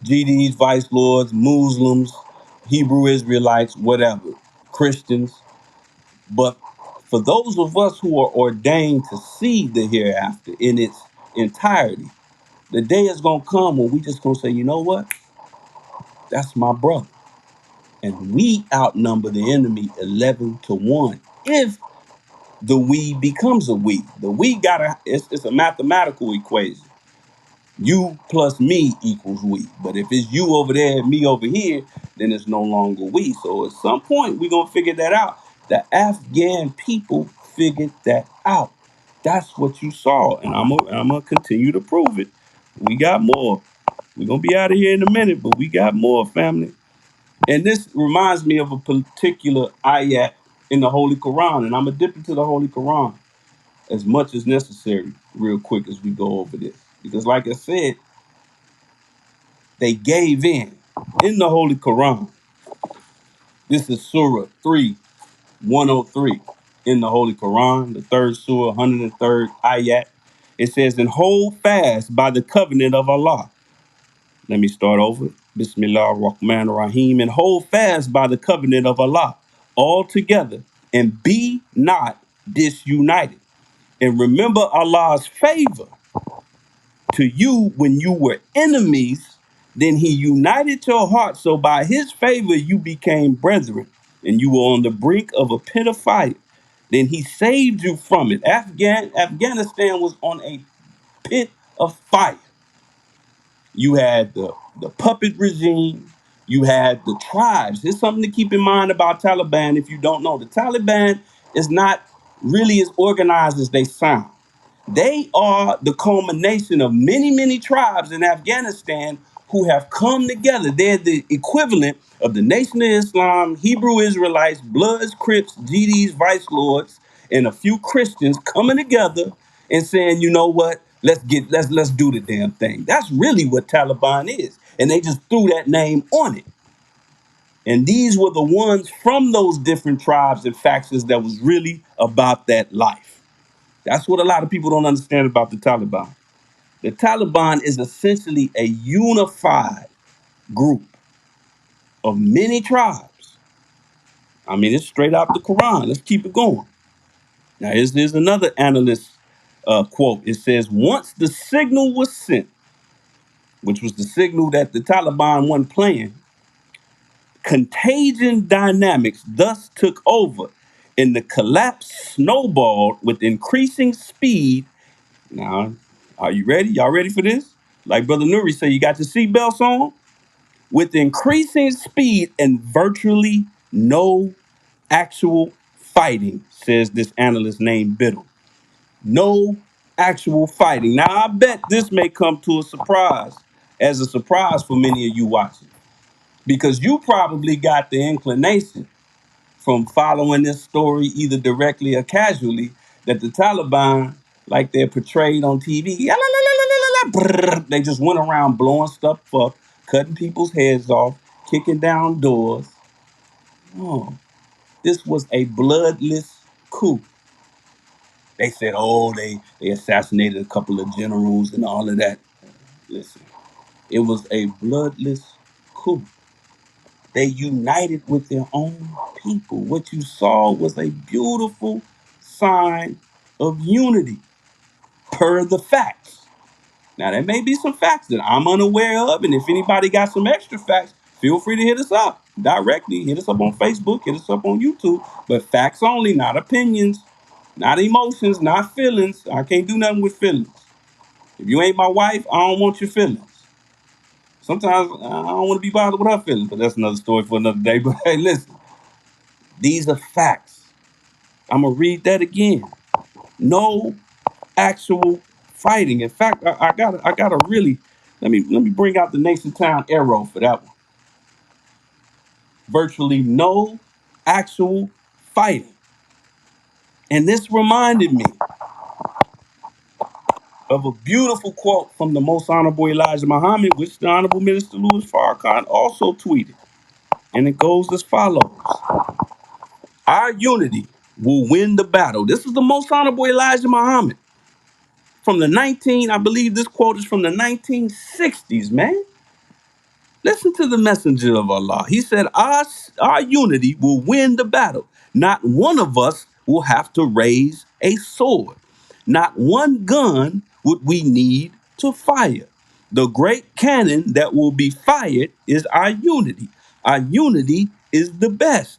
GDs, Vice Lords, Muslims, Hebrew Israelites, whatever, Christians. But for those of us who are ordained to see the hereafter in its entirety, the day is gonna come when we just gonna say, you know what? That's my brother. And we outnumber the enemy 11-1. If the we becomes a we. The we it's a mathematical equation. You plus me equals we. But if it's you over there and me over here, then it's no longer we. So at some point, we're going to figure that out. The Afghan people figured that out. That's what you saw. And I'm going to continue to prove it. We got more. We're going to be out of here in a minute, but we got more, family. And this reminds me of a particular ayat in the Holy Quran. And I'm going to dip into the Holy Quran as much as necessary real quick as we go over this. Because like I said, they gave in the Holy Quran. This is Surah 3, 103 in the Holy Quran, the third Surah, 103rd ayat. It says, and hold fast by the covenant of Allah. Let me start over. Bismillah ar-Rahman ar-Rahim. And hold fast by the covenant of Allah all together and be not disunited. And remember Allah's favor to you when you were enemies, then he united your heart. So by his favor, you became brethren and you were on the brink of a pit of fire. Then he saved you from it. Afghanistan was on a pit of fire. You had the puppet regime. You had the tribes. There's something to keep in mind about Taliban if you don't know. The Taliban is not really as organized as they sound. They are the culmination of many, many tribes in Afghanistan who have come together. They're the equivalent of the Nation of Islam, Hebrew Israelites, Bloods, Crips, GDs, Vice Lords, and a few Christians coming together and saying, you know what? Let's do the damn thing. That's really what Taliban is. And they just threw that name on it. And these were the ones from those different tribes and factions that was really about that life. That's what a lot of people don't understand about the Taliban. The Taliban is essentially a unified group of many tribes. I mean, it's straight out the Quran. Let's keep it going. Now, here's another analyst quote. It says, once the signal was sent, which was the signal that the Taliban wasn't playing, contagion dynamics thus took over, and the collapse snowballed with increasing speed. Now, are you ready? Y'all ready for this? Like Brother Nuri said, you got your seatbelts on? With increasing speed and virtually no actual fighting, says this analyst named Biddle. No actual fighting. Now, I bet this may come to a surprise, as a surprise for many of you watching, because you probably got the inclination from following this story either directly or casually that the Taliban, like they're portrayed on TV, they just went around blowing stuff up, cutting people's heads off, kicking down doors. Oh, this was a bloodless coup. They said, oh, they assassinated a couple of generals and all of that. Listen, it was a bloodless coup. They united with their own people. What you saw was a beautiful sign of unity per the facts. Now, there may be some facts that I'm unaware of, and if anybody got some extra facts, feel free to hit us up directly. Hit us up on Facebook, hit us up on YouTube, but facts only, not opinions, not emotions, not feelings. I can't do nothing with feelings. If you ain't my wife, I don't want your feelings. Sometimes I don't want to be bothered with her feelings, but that's another story for another day. But hey, listen, these are facts. I'm gonna read that again. No actual fighting. In fact, I gotta really let me bring out the Nation Town arrow for that one. Virtually no actual fighting. And this reminded me of a beautiful quote from the Most Honorable Elijah Muhammad, which the Honorable Minister Louis Farrakhan also tweeted. And it goes as follows: our unity will win the battle. This is the Most Honorable Elijah Muhammad from the 19, I believe this quote is from the 1960s, man. Listen to the messenger of Allah. He said, our unity will win the battle. Not one of us will have to raise a sword. Not one gun would we need to fire. The great cannon that will be fired is our unity. Our unity is the best.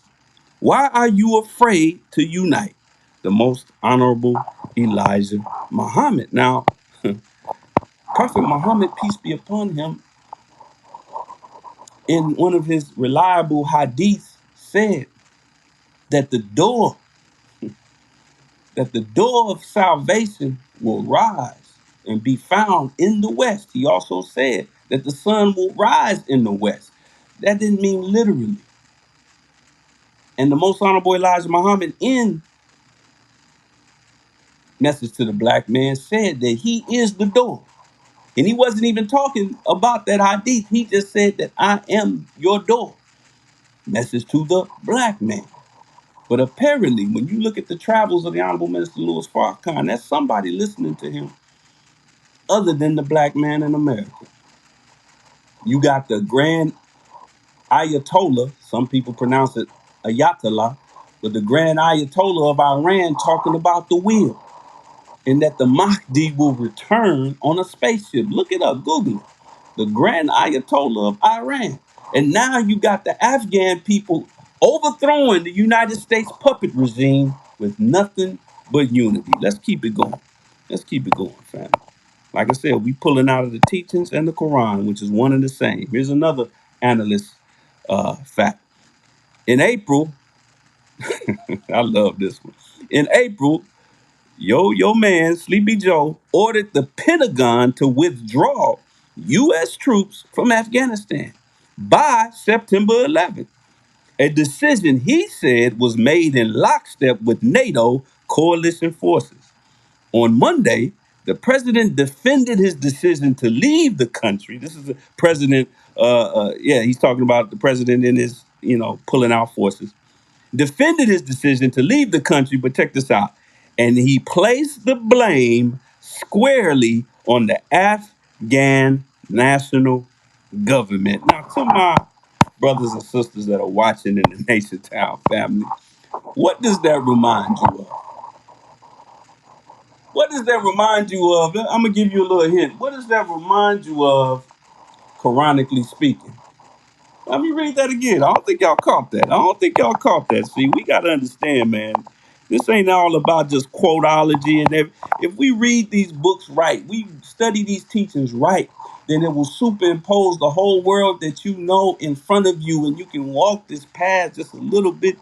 Why are you afraid to unite? The most honorable Elijah Muhammad. Now, Prophet Muhammad, peace be upon him, in one of his reliable hadiths said that the door of salvation will rise and be found in the west. He also said that the sun will rise in the west. That didn't mean literally. And the most honorable Elijah Muhammad, in Message to the Black Man, said that he is the door. And he wasn't even talking about that hadith. He just said that I am your door. Message to the black man. But apparently, when you look at the travels of the Honorable Minister Louis Farrakhan, that's somebody listening to him other than the black man in America. You got the Grand Ayatollah, some people pronounce it Ayatollah, but the Grand Ayatollah of Iran talking about the wheel and that the Mahdi will return on a spaceship. Look it up, Google it. The Grand Ayatollah of Iran. And now you got the Afghan people overthrowing the United States puppet regime with nothing but unity. Let's keep it going. Let's keep it going, family. Like I said, we pulling out of the teachings and the Quran, which is one and the same. Here's another analyst fact. In April, I love this one. In April, your man, Sleepy Joe, ordered the Pentagon to withdraw U.S. troops from Afghanistan by September 11th. A decision he said was made in lockstep with NATO coalition forces. On Monday, the president defended his decision to leave the country. This is the president, he's talking about the president in his, pulling out forces, defended his decision to leave the country, but check this out. And he placed the blame squarely on the Afghan national government. Now, to my brothers and sisters that are watching in the Nation Town family, what does that remind you of? What does that remind you of? I'm going to give you a little hint. What does that remind you of, Quranically speaking? Let me read that again. I don't think y'all caught that. I don't think y'all caught that. See, we got to understand, man. This ain't all about just quoteology. And if we read these books right, we study these teachings right, then it will superimpose the whole world that you know in front of you, and you can walk this path just a little bit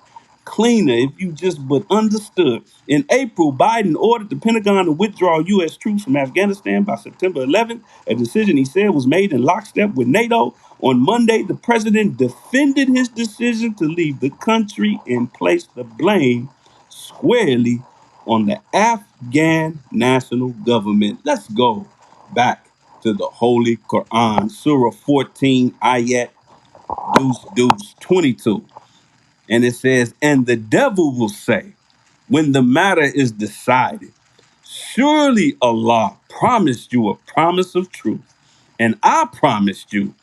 cleaner if you just but understood. In April, Biden ordered the Pentagon to withdraw U.S. troops from Afghanistan by September 11th, a decision he said was made in lockstep with NATO. On Monday, the president defended his decision to leave the country and placed the blame squarely on the Afghan national government. Let's go back to the Holy Quran, Surah 14, Ayat Deuce 22. And it says, and the devil will say, when the matter is decided, surely Allah promised you a promise of truth, and I promised you,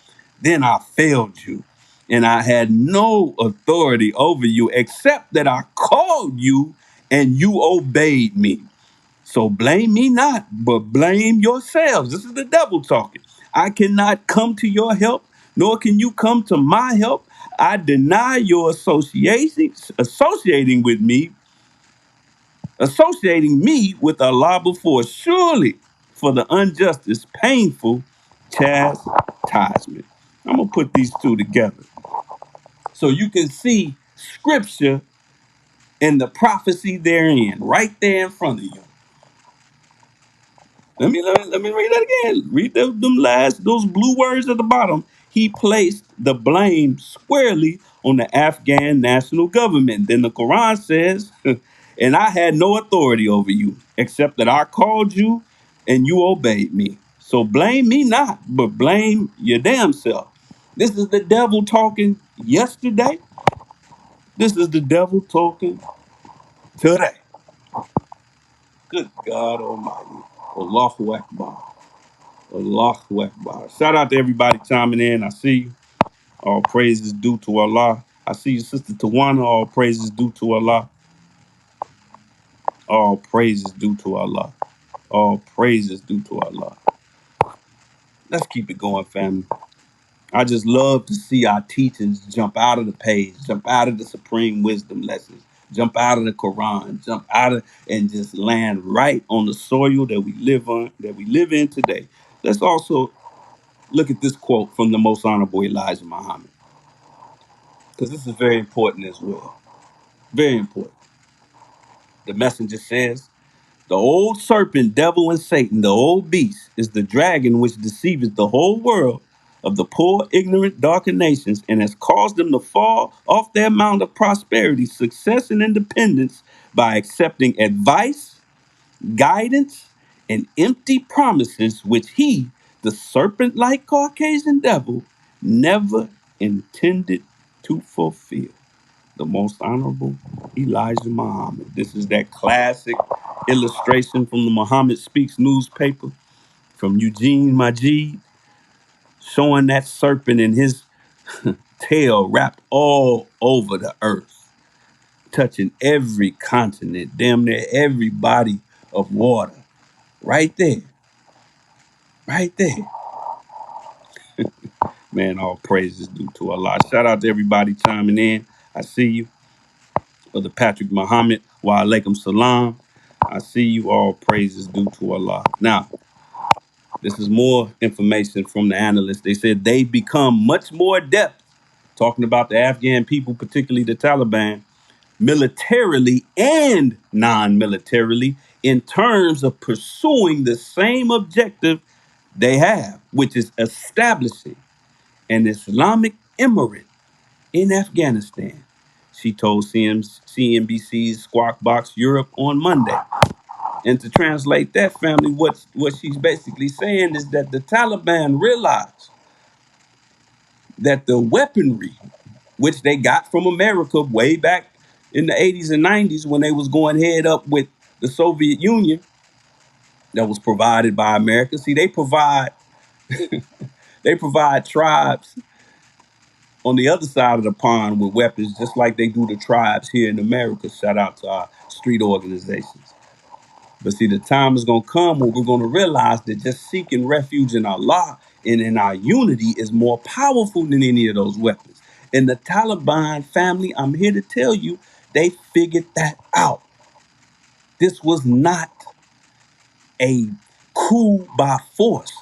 then I failed you, and I had no authority over you except that I called you and you obeyed me. So blame me not, but blame yourselves. This is the devil talking. I cannot come to your help, nor can you come to my help. I deny your associating me with Allah before. Surely for the unjust is painful chastisement. I'm gonna put these two together so you can see scripture and the prophecy therein, right there in front of you. Let me read that again. Read those blue words at the bottom. He placed the blame squarely on the Afghan national government. Then the Quran says, and I had no authority over you, except that I called you and you obeyed me. So blame me not, but blame your damn self. This is the devil talking yesterday. This is the devil talking today. Good God Almighty. Allahu Akbar. Allahu Akbar. Shout out to everybody chiming in. I see you. All praises due to Allah. I see you, Sister Tawana. All praises due to Allah. All praises due to Allah. All praises due to Allah. Let's keep it going, family. I just love to see our teachings jump out of the page, jump out of the supreme wisdom lessons, jump out of the Quran, jump out of and just land right on the soil that we live on, that we live in today. Let's also look at this quote from the most honorable Elijah Muhammad, because this is very important as well. Very important. The messenger says, the old serpent, devil, and Satan, the old beast, is the dragon which deceiveth the whole world of the poor, ignorant, darkened nations, and has caused them to fall off their mount of prosperity, success, and independence by accepting advice, guidance, and empty promises which he, the serpent like Caucasian devil, never intended to fulfill. The most honorable Elijah Muhammad. This is that classic illustration from the Muhammad Speaks newspaper from Eugene Majid, showing that serpent and his tail wrapped all over the earth, touching every continent, damn near every body of water. Right there. Right there. Man, all praises due to Allah. Shout out to everybody chiming in. I see you. Brother Patrick Muhammad, wa alaikum salam. I see you. All praises due to Allah. Now, this is more information from the analysts. They said they become much more adept, talking about the Afghan people, particularly the Taliban, militarily and non-militarily, in terms of pursuing the same objective they have, which is establishing an Islamic emirate in Afghanistan. She told CNBC's Squawk Box Europe on Monday. And to translate that, family, what she's basically saying is that the Taliban realized that the weaponry, which they got from America way back in the 80s and 90s when they was going head up with the Soviet Union, that was provided by America. See, they provide tribes on the other side of the pond with weapons, just like they do the tribes here in America. Shout out to our street organizations. But see, the time is going to come when we're going to realize that just seeking refuge in Allah and in our unity is more powerful than any of those weapons. And the Taliban family, I'm here to tell you, they figured that out. This was not a coup by force.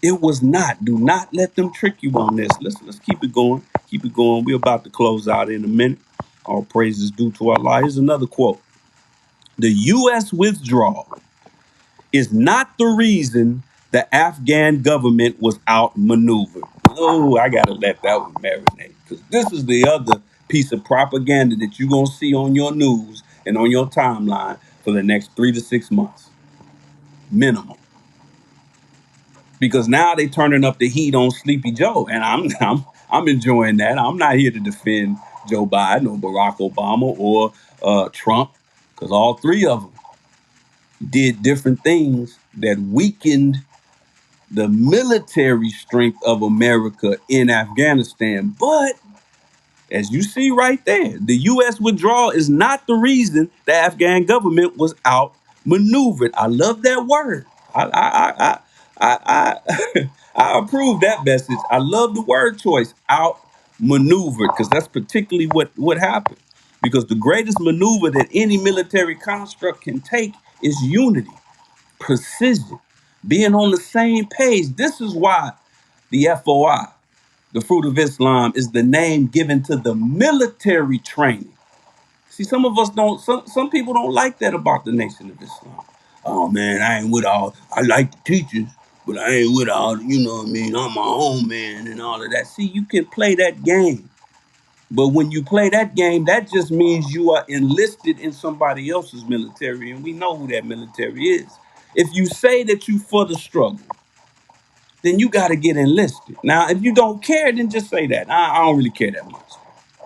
It was not. Do not let them trick you on this. Let's keep it going. Keep it going. We're about to close out in a minute. All praises due to Allah. Here's another quote. The U.S. withdrawal is not the reason the Afghan government was outmaneuvered. Oh, I gotta let that one marinate, because this is the other piece of propaganda that you're gonna see on your news and on your timeline for the next 3 to 6 months, minimum. Because now they turning up the heat on Sleepy Joe, and I'm enjoying that. I'm not here to defend Joe Biden or Barack Obama or Trump, because all three of them did different things that weakened the military strength of America in Afghanistan. But as you see right there, the U.S. withdrawal is not the reason the Afghan government was outmaneuvered. I love that word. I I approve that message. I love the word choice, outmaneuvered, because that's particularly what happened. Because the greatest maneuver that any military construct can take is unity, precision, being on the same page. This is why the FOI, the Fruit of Islam, is the name given to the military training. See, some of us don't, some people don't like that about the Nation of Islam. Oh man, I ain't with all, I like the teachers, but I ain't with all, you know what I mean, I'm my own man and all of that. See, you can play that game. But when you play that game, that just means you are enlisted in somebody else's military, and we know who that military is. If you say that you for the struggle, then you got to get enlisted. Now, if you don't care, then just say that. I don't really care that much.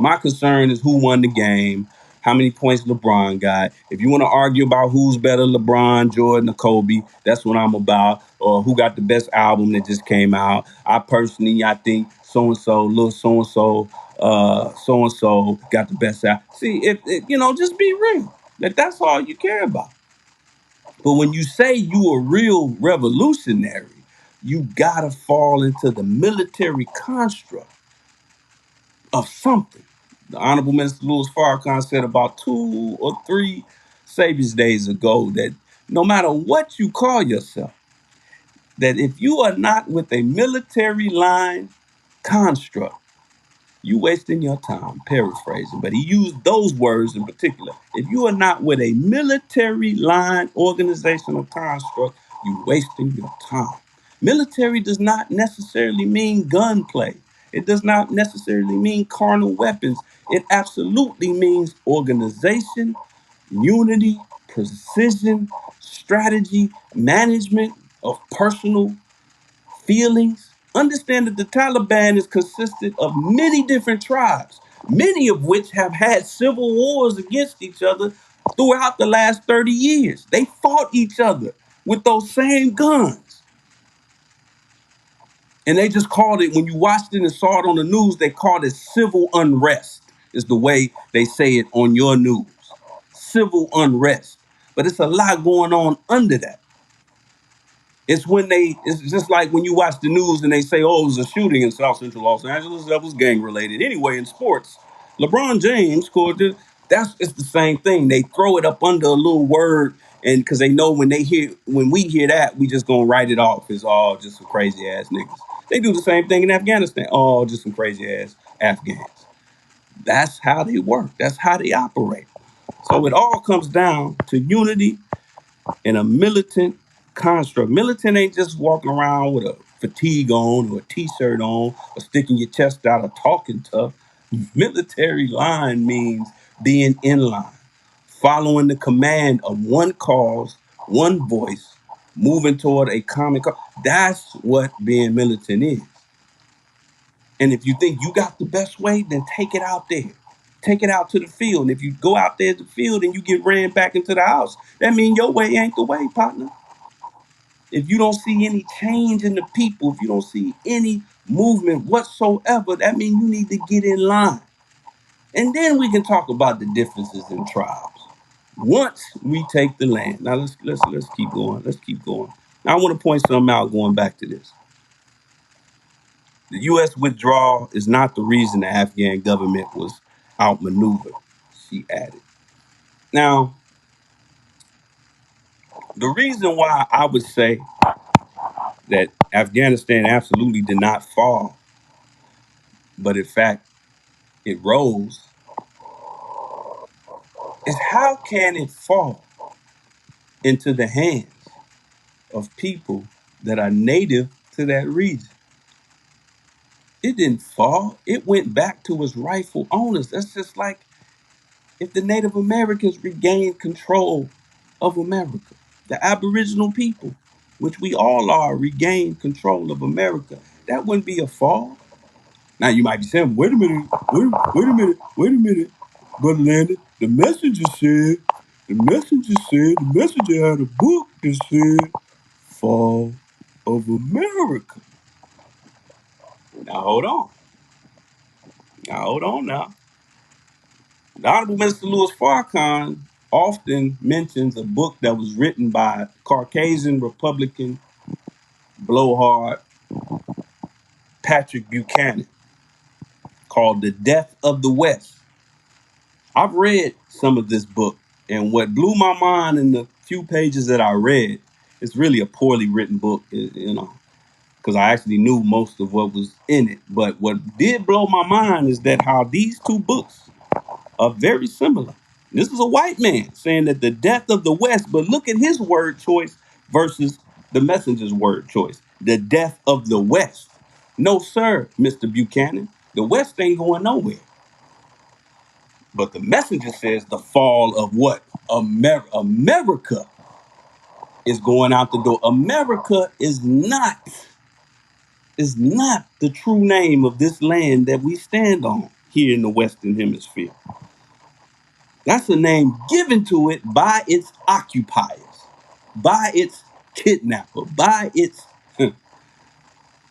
My concern is who won the game, how many points LeBron got. If you want to argue about who's better, LeBron, Jordan, or Kobe, that's what I'm about. Or who got the best album that just came out. I think so and so, little so and so got the best album. See, if just be real. That's all you care about. But when you say you a real revolutionary, you gotta fall into the military construct of something. The Honorable Minister Louis Farrakhan said about 2 or 3 Savior's Days ago that no matter what you call yourself, that if you are not with a military line construct, you wasting your time, paraphrasing, but he used those words in particular. If you are not with a military line organizational construct, you wasting your time. Military does not necessarily mean gunplay. It does not necessarily mean carnal weapons. It absolutely means organization, unity, precision, strategy, management of personal feelings. Understand that the Taliban is consisted of many different tribes, many of which have had civil wars against each other throughout the last 30 years. They fought each other with those same guns. And they just called it, when you watched it and saw it on the news, they called it civil unrest, is the way they say it on your news. Civil unrest. But it's a lot going on under that. It's just like when you watch the news and they say, oh, it was a shooting in South Central Los Angeles that was gang related. Anyway, in sports, LeBron James scored it's the same thing. They throw it up under a little word, and because they know when we hear that, we just gonna write it off as all just some crazy ass niggas. They do the same thing in Afghanistan. Oh, just some crazy ass Afghans. That's how they work. That's how they operate. So it all comes down to unity in a militant construct. Militant ain't just walking around with a fatigue on or a t-shirt on or sticking your chest out or talking tough. Military line means being in line, following the command of one cause, one voice, moving toward a common cause. That's what being militant is. And if you think you got the best way, then take it out there. Take it out to the field. And if you go out there to the field and you get ran back into the house, that means your way ain't the way, partner. If you don't see any change in the people, if you don't see any movement whatsoever, that means you need to get in line. And then we can talk about the differences in tribes. Once we take the land. Now let's keep going. Let's keep going. Now I want to point something out going back to this. The U.S. withdrawal is not the reason the Afghan government was outmaneuvered, she added. Now, the reason why I would say that Afghanistan absolutely did not fall, but in fact it rose, is how can it fall into the hands of people that are native to that region? It didn't fall. It went back to its rightful owners. That's just like if the Native Americans regained control of America, the Aboriginal people, which we all are, regained control of America, that wouldn't be a fall. Now you might be saying, wait a minute, wait a minute, Brother Landon, the messenger had a book that said fall of America. Now hold on. Now. The Honorable Mr. Louis Farrakhan often mentions a book that was written by Caucasian Republican blowhard Patrick Buchanan called The Death of the West. I've read some of this book, and what blew my mind in the few pages that I read, it's really a poorly written book, because I actually knew most of what was in it. But what did blow my mind is that how these two books are very similar. This is a white man saying that the death of the West, but look at his word choice versus the messenger's word choice. The death of the West. No, sir, Mr. Buchanan. The West ain't going nowhere. But the messenger says the fall of what? America is going out the door. America is not the true name of this land that we stand on here in the Western Hemisphere. That's a name given to it by its occupiers, by its kidnapper, by its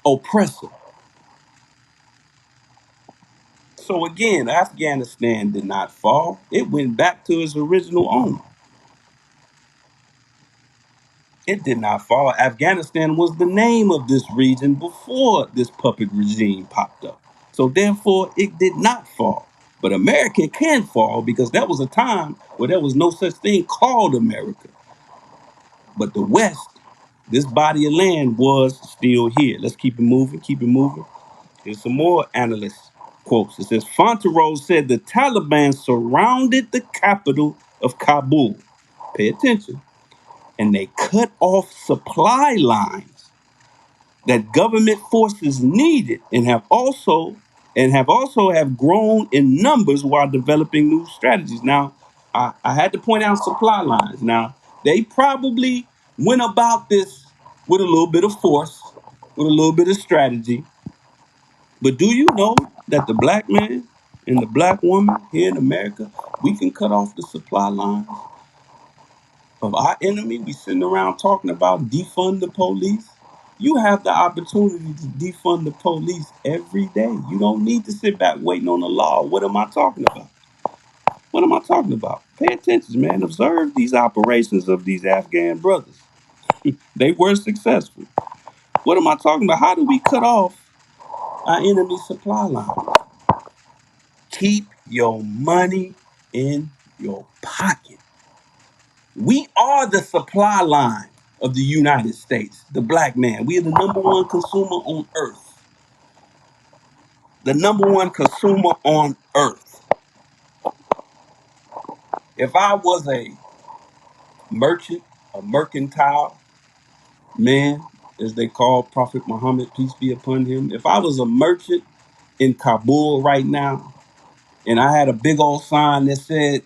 oppressor. So again, Afghanistan did not fall. It went back to its original owner. It did not fall. Afghanistan was the name of this region before this puppet regime popped up. So therefore, it did not fall. But America can fall because that was a time where there was no such thing called America. But the West, this body of land was still here. Let's keep it moving, keep it moving. Here's some more analyst quotes. It says, Fonterose said the Taliban surrounded the capital of Kabul. Pay attention. And they cut off supply lines that government forces needed and have grown in numbers while developing new strategies. Now, I had to point out supply lines. Now, they probably went about this with a little bit of force, with a little bit of strategy. But do you know that the black man and the black woman here in America, we can cut off the supply lines of our enemy? We sitting around talking about defund the police. You have the opportunity to defund the police every day. You don't need to sit back waiting on the law. What am I talking about? What am I talking about? Pay attention, man. Observe these operations of these Afghan brothers. They were successful. What am I talking about? How do we cut off our enemy supply line? Keep your money in your pocket. We are the supply line of the United States, the black man. We are the number one consumer on earth. The number one consumer on earth. If I was a merchant, a mercantile man, as they call Prophet Muhammad, peace be upon him, if I was a merchant in Kabul right now, and I had a big old sign that said,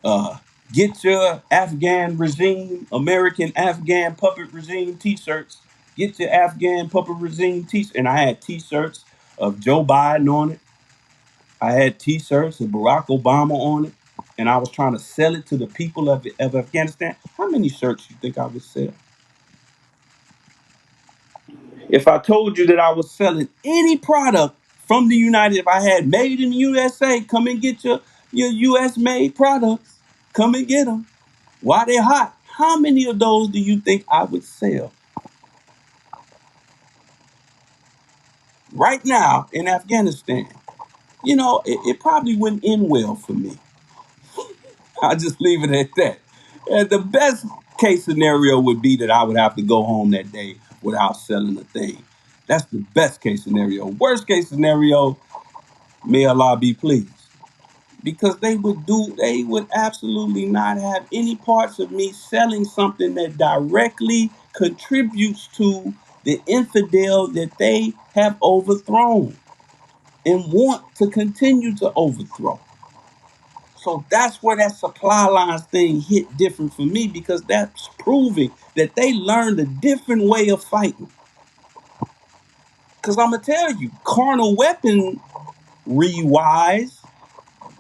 uh, get your Afghan regime, American Afghan puppet regime t-shirts. Get your Afghan puppet regime t-shirts. And I had t-shirts of Joe Biden on it. I had t-shirts of Barack Obama on it. And I was trying to sell it to the people of Afghanistan. How many shirts you think I would sell? If I told you that I was selling any product from the United, if I had made in the USA, come and get your US made products. Come and get them. While they're hot, how many of those do you think I would sell right now in Afghanistan? It probably wouldn't end well for me. I'll just leave it at that. And the best case scenario would be that I would have to go home that day without selling a thing. That's the best case scenario. Worst case scenario, may Allah be pleased. because they would absolutely not have any parts of me selling something that directly contributes to the infidel that they have overthrown and want to continue to overthrow. So that's where that supply lines thing hit different for me, because that's proving that they learned a different way of fighting. Because I'm going to tell you, carnal weaponry wise,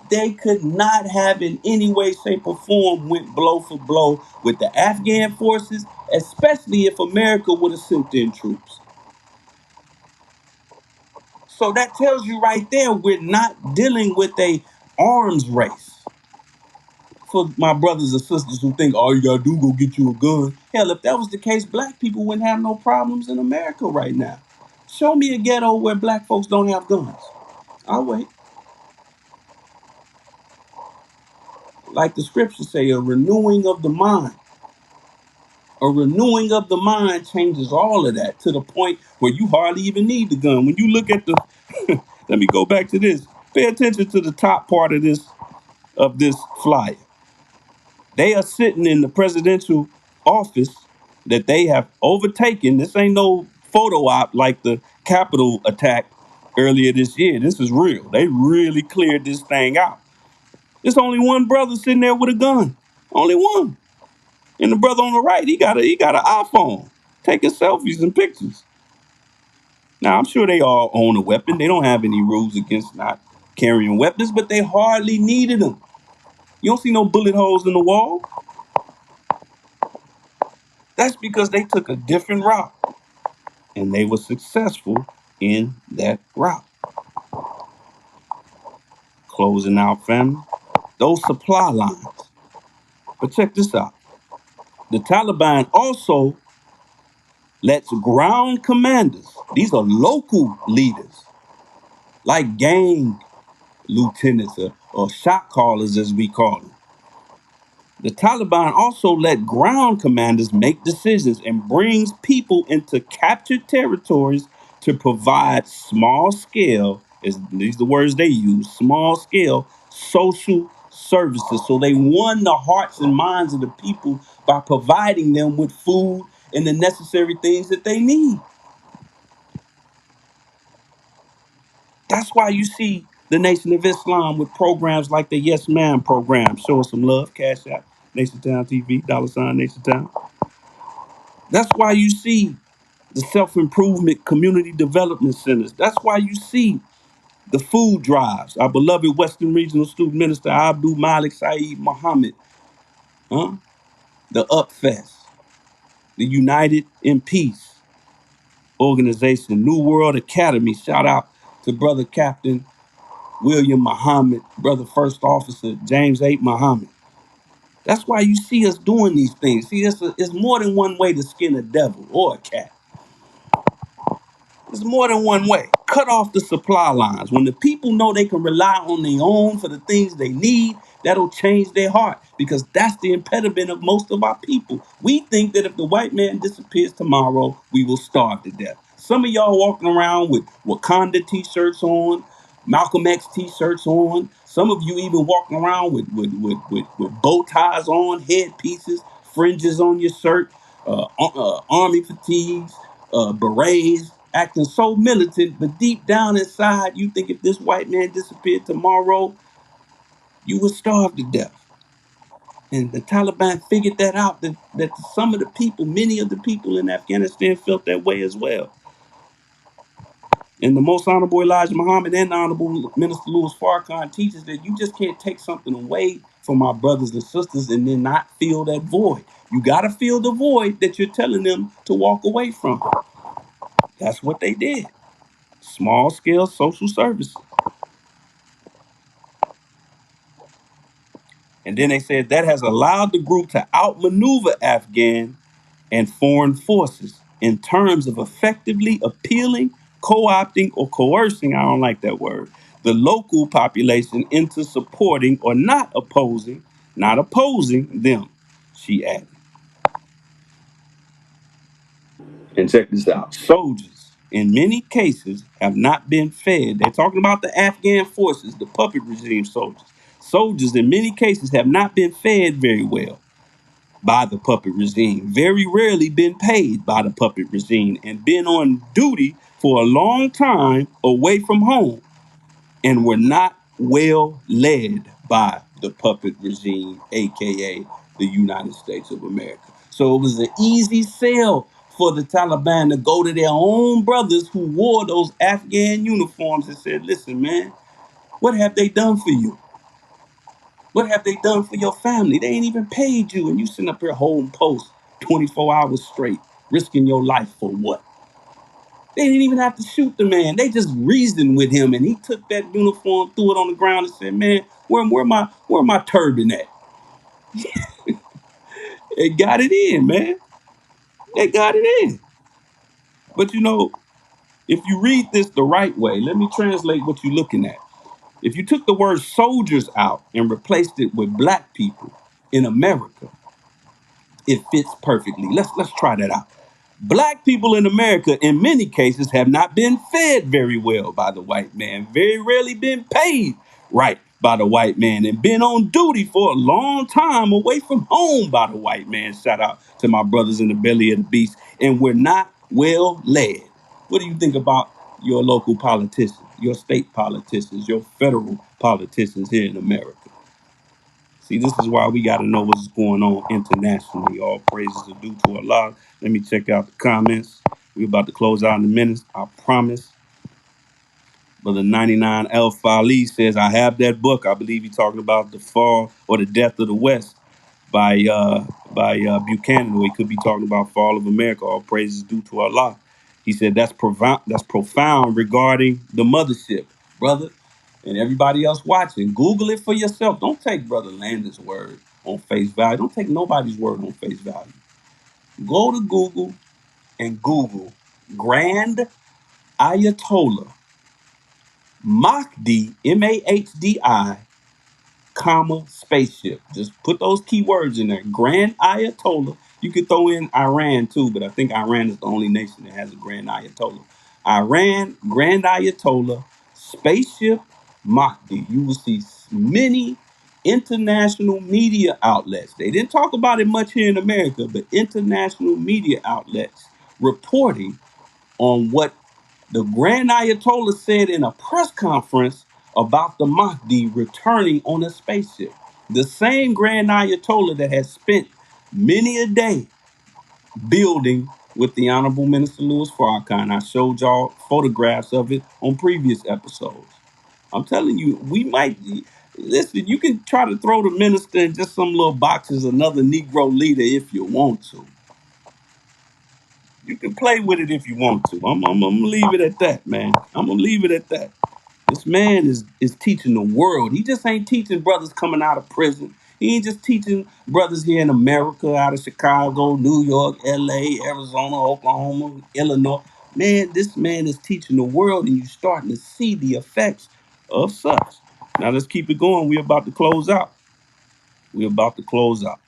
they could not have in any way, shape, or form went blow for blow with the Afghan forces, especially if America would have sent in troops. So that tells you right there, we're not dealing with a arms race. For my brothers and sisters who think all you gotta do go get you a gun. Hell, if that was the case, black people wouldn't have no problems in America right now. Show me a ghetto where black folks don't have guns. I'll wait. Like the scriptures say, a renewing of the mind. A renewing of the mind changes all of that to the point where you hardly even need the gun. When you look at the, let me go back to this. Pay attention to the top part of this flyer. They are sitting in the presidential office that they have overtaken. This ain't no photo op like the Capitol attack earlier this year. This is real. They really cleared this thing out. There's only one brother sitting there with a gun. Only one. And the brother on the right, he got an iPhone, taking selfies and pictures. Now I'm sure they all own a weapon. They don't have any rules against not carrying weapons, but they hardly needed them. You don't see no bullet holes in the wall. That's because they took a different route and they were successful in that route. Closing out, family. Those supply lines. But check this out. The Taliban also lets ground commanders, these are local leaders, like gang lieutenants or shot callers, as we call them. The Taliban also let ground commanders make decisions and brings people into captured territories to provide small scale, is these are the words they use, small scale social services. So they won the hearts and minds of the people by providing them with food and the necessary things that they need. That's why you see the Nation of Islam with programs like the Yes Man program. Show us some love, Cash App, NationTown TV, $ NationTown. That's why you see the self-improvement community development centers. That's why you see the food drives. Our beloved Western Regional Student Minister Abdul Malik Saeed Muhammad, huh? The Upfest, the United in Peace organization, New World Academy. Shout out to Brother Captain William Muhammad, Brother First Officer James A. Muhammad. That's why you see us doing these things. See, it's more than one way to skin a devil or a cat. There's more than one way. Cut off the supply lines. When the people know they can rely on their own for the things they need, that'll change their heart, because that's the impediment of most of our people. We think that if the white man disappears tomorrow, we will starve to death. Some of y'all walking around with Wakanda t-shirts on, Malcolm X t-shirts on. Some of you even walking around with bow ties on, headpieces, fringes on your shirt, army fatigues, berets, acting so militant, but deep down inside, you think if this white man disappeared tomorrow, you would starve to death. And the Taliban figured that out, that some of the people, many of the people in Afghanistan felt that way as well. And the Most Honorable Elijah Muhammad and the Honorable Minister Louis Farrakhan teaches that you just can't take something away from our brothers and sisters and then not fill that void. You got to fill the void that you're telling them to walk away from. That's what they did. Small scale social services. And then they said that has allowed the group to outmaneuver Afghan and foreign forces in terms of effectively appealing, co opting, or coercing, I don't like that word, the local population into supporting or not opposing them, she added. And check this out. Soldiers, in many cases, have not been fed. They're talking about the Afghan forces, the puppet regime soldiers. Soldiers, in many cases, have not been fed very well by the puppet regime, very rarely been paid by the puppet regime, and been on duty for a long time away from home, and were not well led by the puppet regime, aka the United States of America. So it was an easy sell for the Taliban to go to their own brothers who wore those Afghan uniforms and said, listen, man, what have they done for you? What have they done for your family? They ain't even paid you, and you sitting up here holding posts 24 hours straight, risking your life for what? They didn't even have to shoot the man. They just reasoned with him, and he took that uniform, threw it on the ground, and said, "Man, where my turban at?" They got it in, man. They got it in. But if you read this the right way, let me translate what you're looking at. If you took the word soldiers out and replaced it with black people in America, it fits perfectly. Let's try that out. Black people in America, in many cases, have not been fed very well by the white man, very rarely been paid right by the white man, and been on duty for a long time away from home by the white man. Shout out to my brothers in the belly of the beast. And we're not well led. What do you think about your local politicians, your state politicians, your federal politicians here in America? See, this is why we got to know what's going on internationally. All praises are due to Allah. Let me check out the comments. We're about to close out in a minute, I promise. Brother 99 El Fali says, I have that book. I believe he's talking about The Fall or the Death of the West by Buchanan, or he could be talking about Fall of America. All praises due to Allah. He said that's profound regarding the mothership, brother, and everybody else watching. Google it for yourself. Don't take Brother Landon's word on face value. Don't take nobody's word on face value. Go to Google and Google Grand Ayatollah Mahdi, Mahdi, comma, spaceship. Just put those keywords in there. Grand Ayatollah. You could throw in Iran too, but I think Iran is the only nation that has a Grand Ayatollah. Iran, Grand Ayatollah, spaceship, Mahdi. You will see many international media outlets. They didn't talk about it much here in America, but international media outlets reporting on what the Grand Ayatollah said in a press conference about the Mahdi returning on a spaceship. The same Grand Ayatollah that has spent many a day building with the Honorable Minister Louis Farrakhan. I showed y'all photographs of it on previous episodes. I'm telling you, we might listen. You can try to throw the minister in just some little boxes, another Negro leader, if you want to. You can play with it if you want to. I'm gonna leave it at that, man. I'm gonna leave it at that. This man is teaching the world. He just ain't teaching brothers coming out of prison. He ain't just teaching brothers here in America, out of Chicago, New York, LA, Arizona, Oklahoma, Illinois. Man, this man is teaching the world, and you're starting to see the effects of such. Now let's keep it going. We're about to close out. We're about to close out.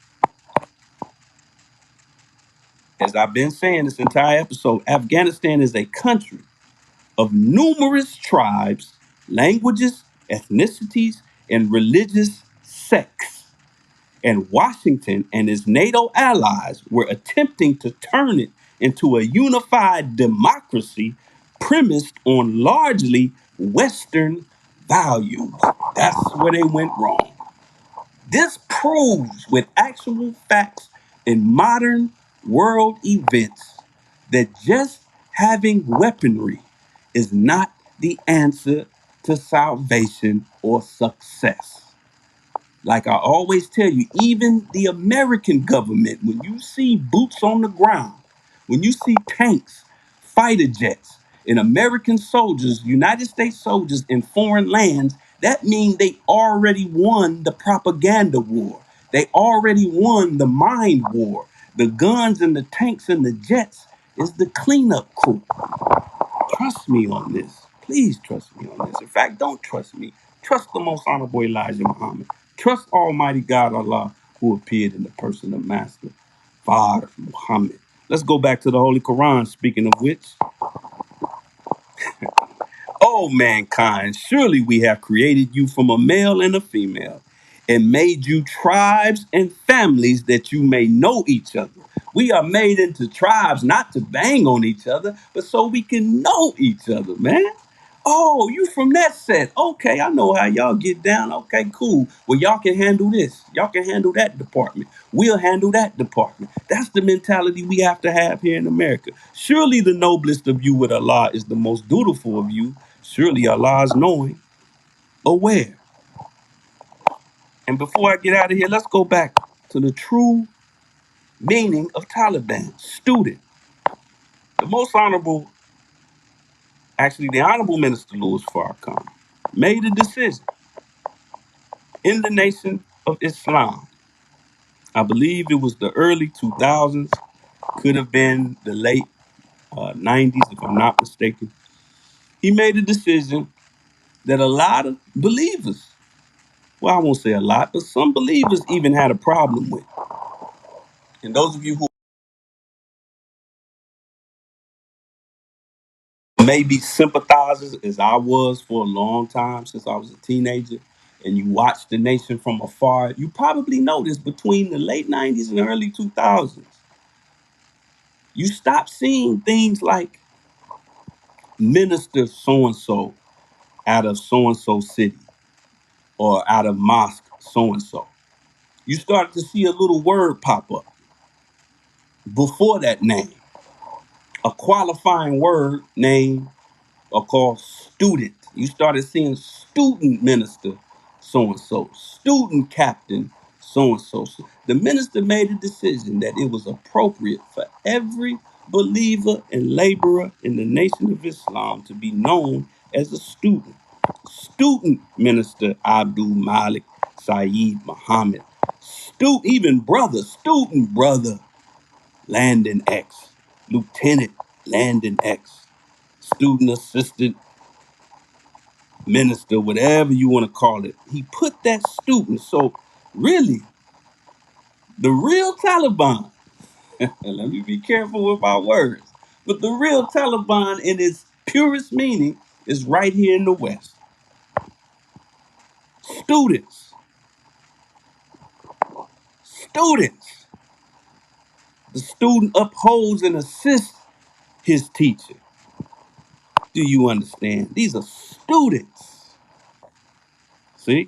As I've been saying this entire episode, Afghanistan is a country of numerous tribes, languages, ethnicities, and religious sects. And Washington and his NATO allies were attempting to turn it into a unified democracy premised on largely Western values. That's where they went wrong. This proves with actual facts in modern world events that just having weaponry is not the answer to salvation or success. Like I always tell you, even the American government, when you see boots on the ground, when you see tanks, fighter jets, and American soldiers, United States soldiers in foreign lands, that means they already won the propaganda war. They already won the mind war. The guns and the tanks and the jets is the cleanup crew. Trust me on this. Please trust me on this. In fact, don't trust me. Trust the most honorable Elijah Muhammad. Trust Almighty God Allah, who appeared in the person of Master, Father Muhammad. Let's go back to the Holy Quran, speaking of which. O mankind, surely we have created you from a male and a female, and made you tribes and families that you may know each other. We are made into tribes not to bang on each other, but so we can know each other, man. Oh, you from that set. Okay, I know how y'all get down. Okay, cool. Well, y'all can handle this. Y'all can handle that department. We'll handle that department. That's the mentality we have to have here in America. Surely the noblest of you with Allah is the most dutiful of you. Surely Allah is knowing, aware. And before I get out of here, let's go back to the true meaning of Taliban, student. The most honorable, actually the Honorable Minister Louis Farrakhan made a decision in the Nation of Islam. I believe it was the early 2000s, could have been the late 90s if I'm not mistaken. He made a decision that a lot of believers, well, I won't say a lot, but some believers even had a problem with. And those of you who maybe sympathizers, as I was for a long time since I was a teenager, and you watched the nation from afar, you probably noticed between the late 90s and the early 2000s, you stopped seeing things like minister so and so out of so and so city or out of mosque so and so. You started to see a little word pop up before that name, a qualifying word name are called student. You started seeing student minister so and so, student captain so and so. The minister made a decision that it was appropriate for every believer and laborer in the Nation of Islam to be known as a student. Student minister Abdul Malik Saeed Muhammad. Even brother, student brother Landon X. Lieutenant Landon X. Student assistant minister, whatever you want to call it. He put that student. So really, the real Taliban, and let me be careful with my words, but the real Taliban in its purest meaning is right here in the West. Students. Students. The student upholds and assists his teacher. Do you understand? These are students. See?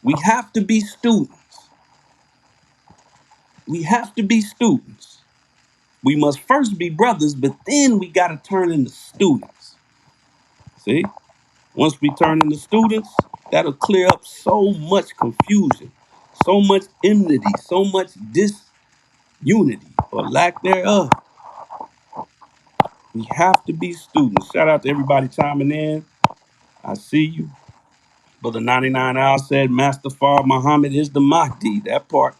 We have to be students. We have to be students. We must first be brothers, but then we got to turn into students. See? Once we turn into students, that'll clear up so much confusion, so much enmity, so much disunity or lack thereof. We have to be students. Shout out to everybody chiming in. I see you. Brother 99 Al said, Master Far Muhammad is the Mahdi. That part.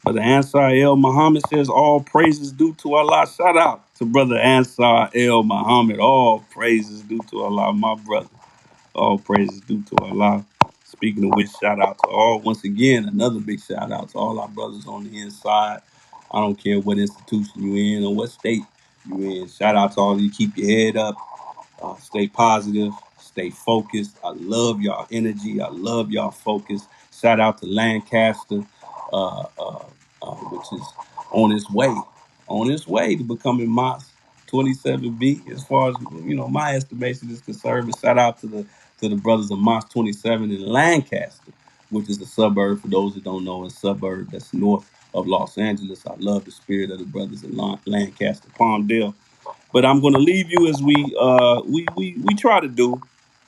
Brother Ansar El Muhammad says, all praises due to Allah. Shout out to Brother Ansar El Muhammad. All praises due to Allah, my brother. All praises due to Allah. Speaking of which, shout out to all. Once again, another big shout out to all our brothers on the inside. I don't care what institution you in or what state you in. Shout out to all of you. Keep your head up. Stay positive, stay focused. I love y'all energy. I love y'all focus. Shout out to Lancaster, which is on its way to becoming Mott's 27B. As far as my estimation is concerned. But shout out to the brothers of Mott's 27 in Lancaster, which is a suburb. For those that don't know, a suburb that's north of Los Angeles. I love the spirit of the brothers in Lancaster, Palmdale. But I'm going to leave you as we try to do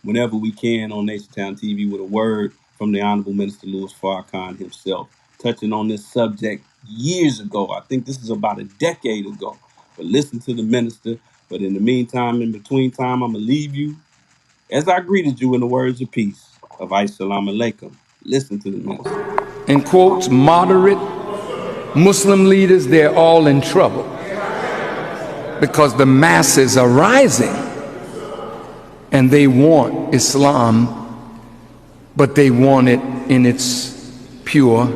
whenever we can on NationTown TV with a word from the Honorable Minister Louis Farrakhan himself, touching on this subject years ago. I think this is about a decade ago. But listen to the minister. But in the meantime, in between time, I'm going to leave you as I greeted you in the words of peace of Assalamu alaikum. Listen to the minister. In quotes, moderate Muslim leaders, they're all in trouble because the masses are rising and they want Islam, but they want it in its pure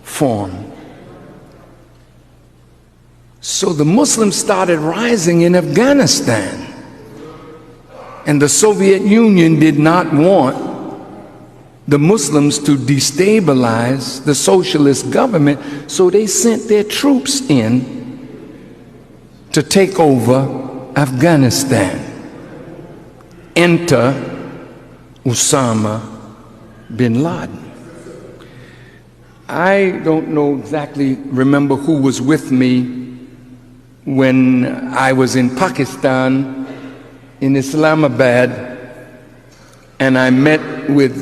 form. So the Muslims started rising in Afghanistan, and the Soviet Union did not want the Muslims to destabilize the socialist government, so they sent their troops in to take over Afghanistan. Enter Osama bin Laden. I don't know exactly, remember who was with me when I was in Pakistan, in Islamabad, and I met with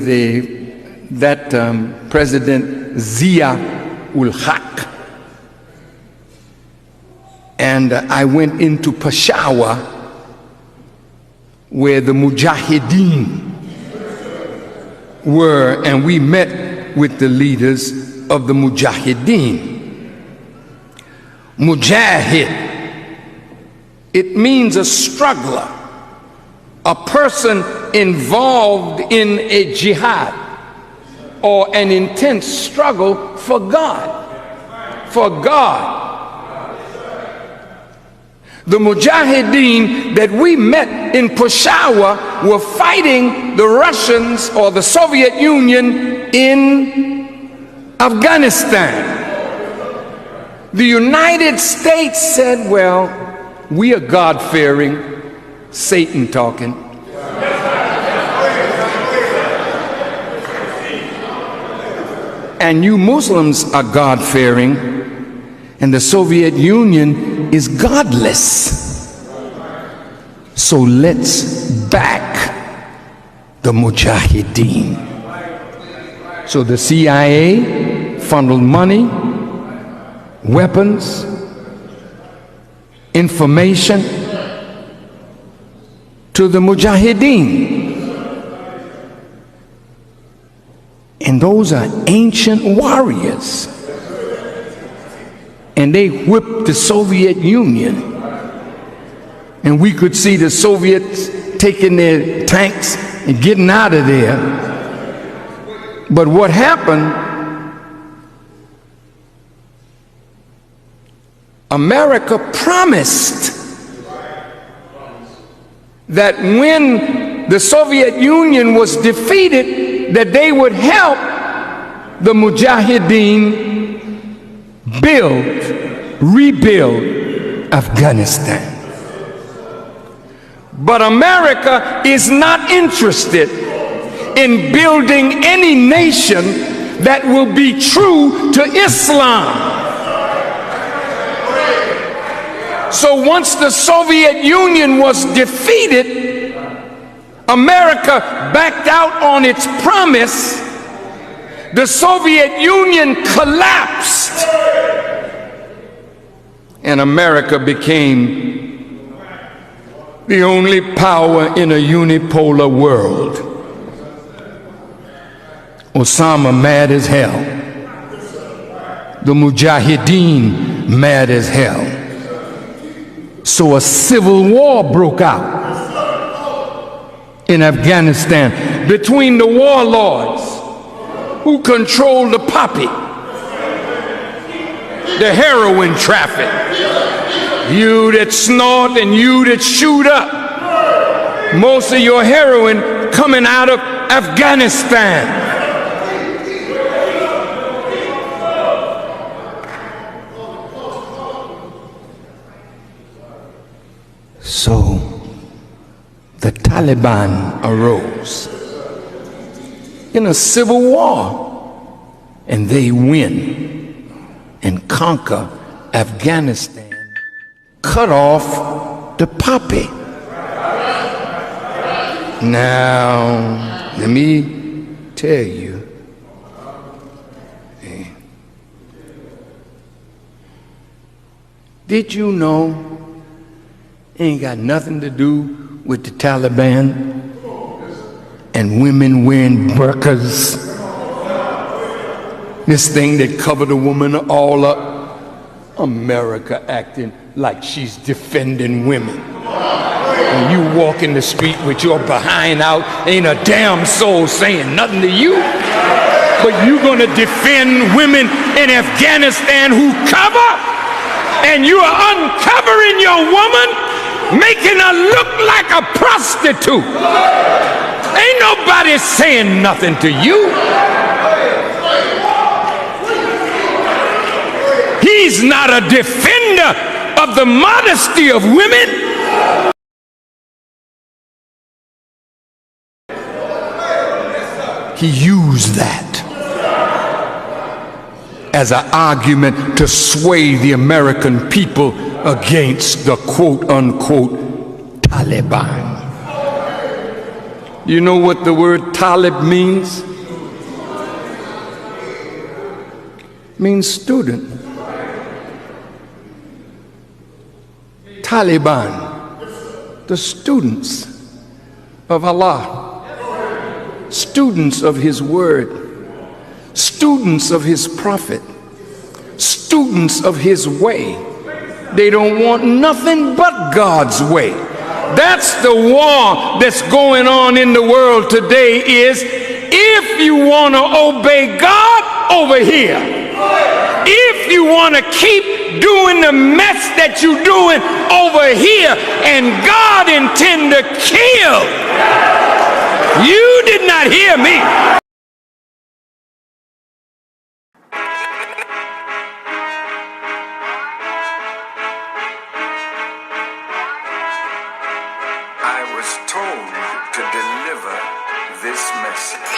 President Zia-ul-Haq. And I went into Peshawar, where the Mujahideen were, and we met with the leaders of the Mujahideen. Mujahid, it means a struggler, a person involved in a jihad or an intense struggle for God. For God. The Mujahideen that we met in Peshawar were fighting the Russians or the Soviet Union in Afghanistan. The United States said, well, we are God-fearing, Satan talking. And you Muslims are God-fearing, and the Soviet Union is godless. So let's back the Mujahideen. So the CIA funneled money, weapons, information to the Mujahideen. And those are ancient warriors. And they whipped the Soviet Union. And we could see the Soviets taking their tanks and getting out of there. But what happened, America promised that when the Soviet Union was defeated, that they would help the Mujahideen rebuild Afghanistan. But America is not interested in building any nation that will be true to Islam. So once the Soviet Union was defeated, America backed out on its promise. The Soviet Union collapsed, and America became the only power in a unipolar world. Osama mad as hell. The Mujahideen mad as hell. So a civil war broke out in Afghanistan between the warlords who control the poppy, the heroin traffic, you that snort and you that shoot up. Most of your heroin coming out of Afghanistan. So the Taliban arose in a civil war, and they win and conquer Afghanistan, cut off the poppy. Now, let me tell you, did you know it ain't got nothing to do with the Taliban and women wearing burqas? This thing that covered a woman all up. America acting like she's defending women. When you walk in the street with your behind out, ain't a damn soul saying nothing to you. But you gonna defend women in Afghanistan who cover? And you are uncovering your woman, making her look like a prostitute. Ain't nobody Nobody's saying nothing to you. He's not a defender of the modesty of women. He used that as an argument to sway the American people against the quote-unquote Taliban. You know what the word Talib means? It means student. Taliban, the students of Allah, students of His word, students of His prophet, students of His way. They don't want nothing but God's way. That's the war that's going on in the world today. Is if you want to obey God, over here. If you want to keep doing the mess that you're doing over here, and God intend to kill, you did not hear me. I was told to deliver this message.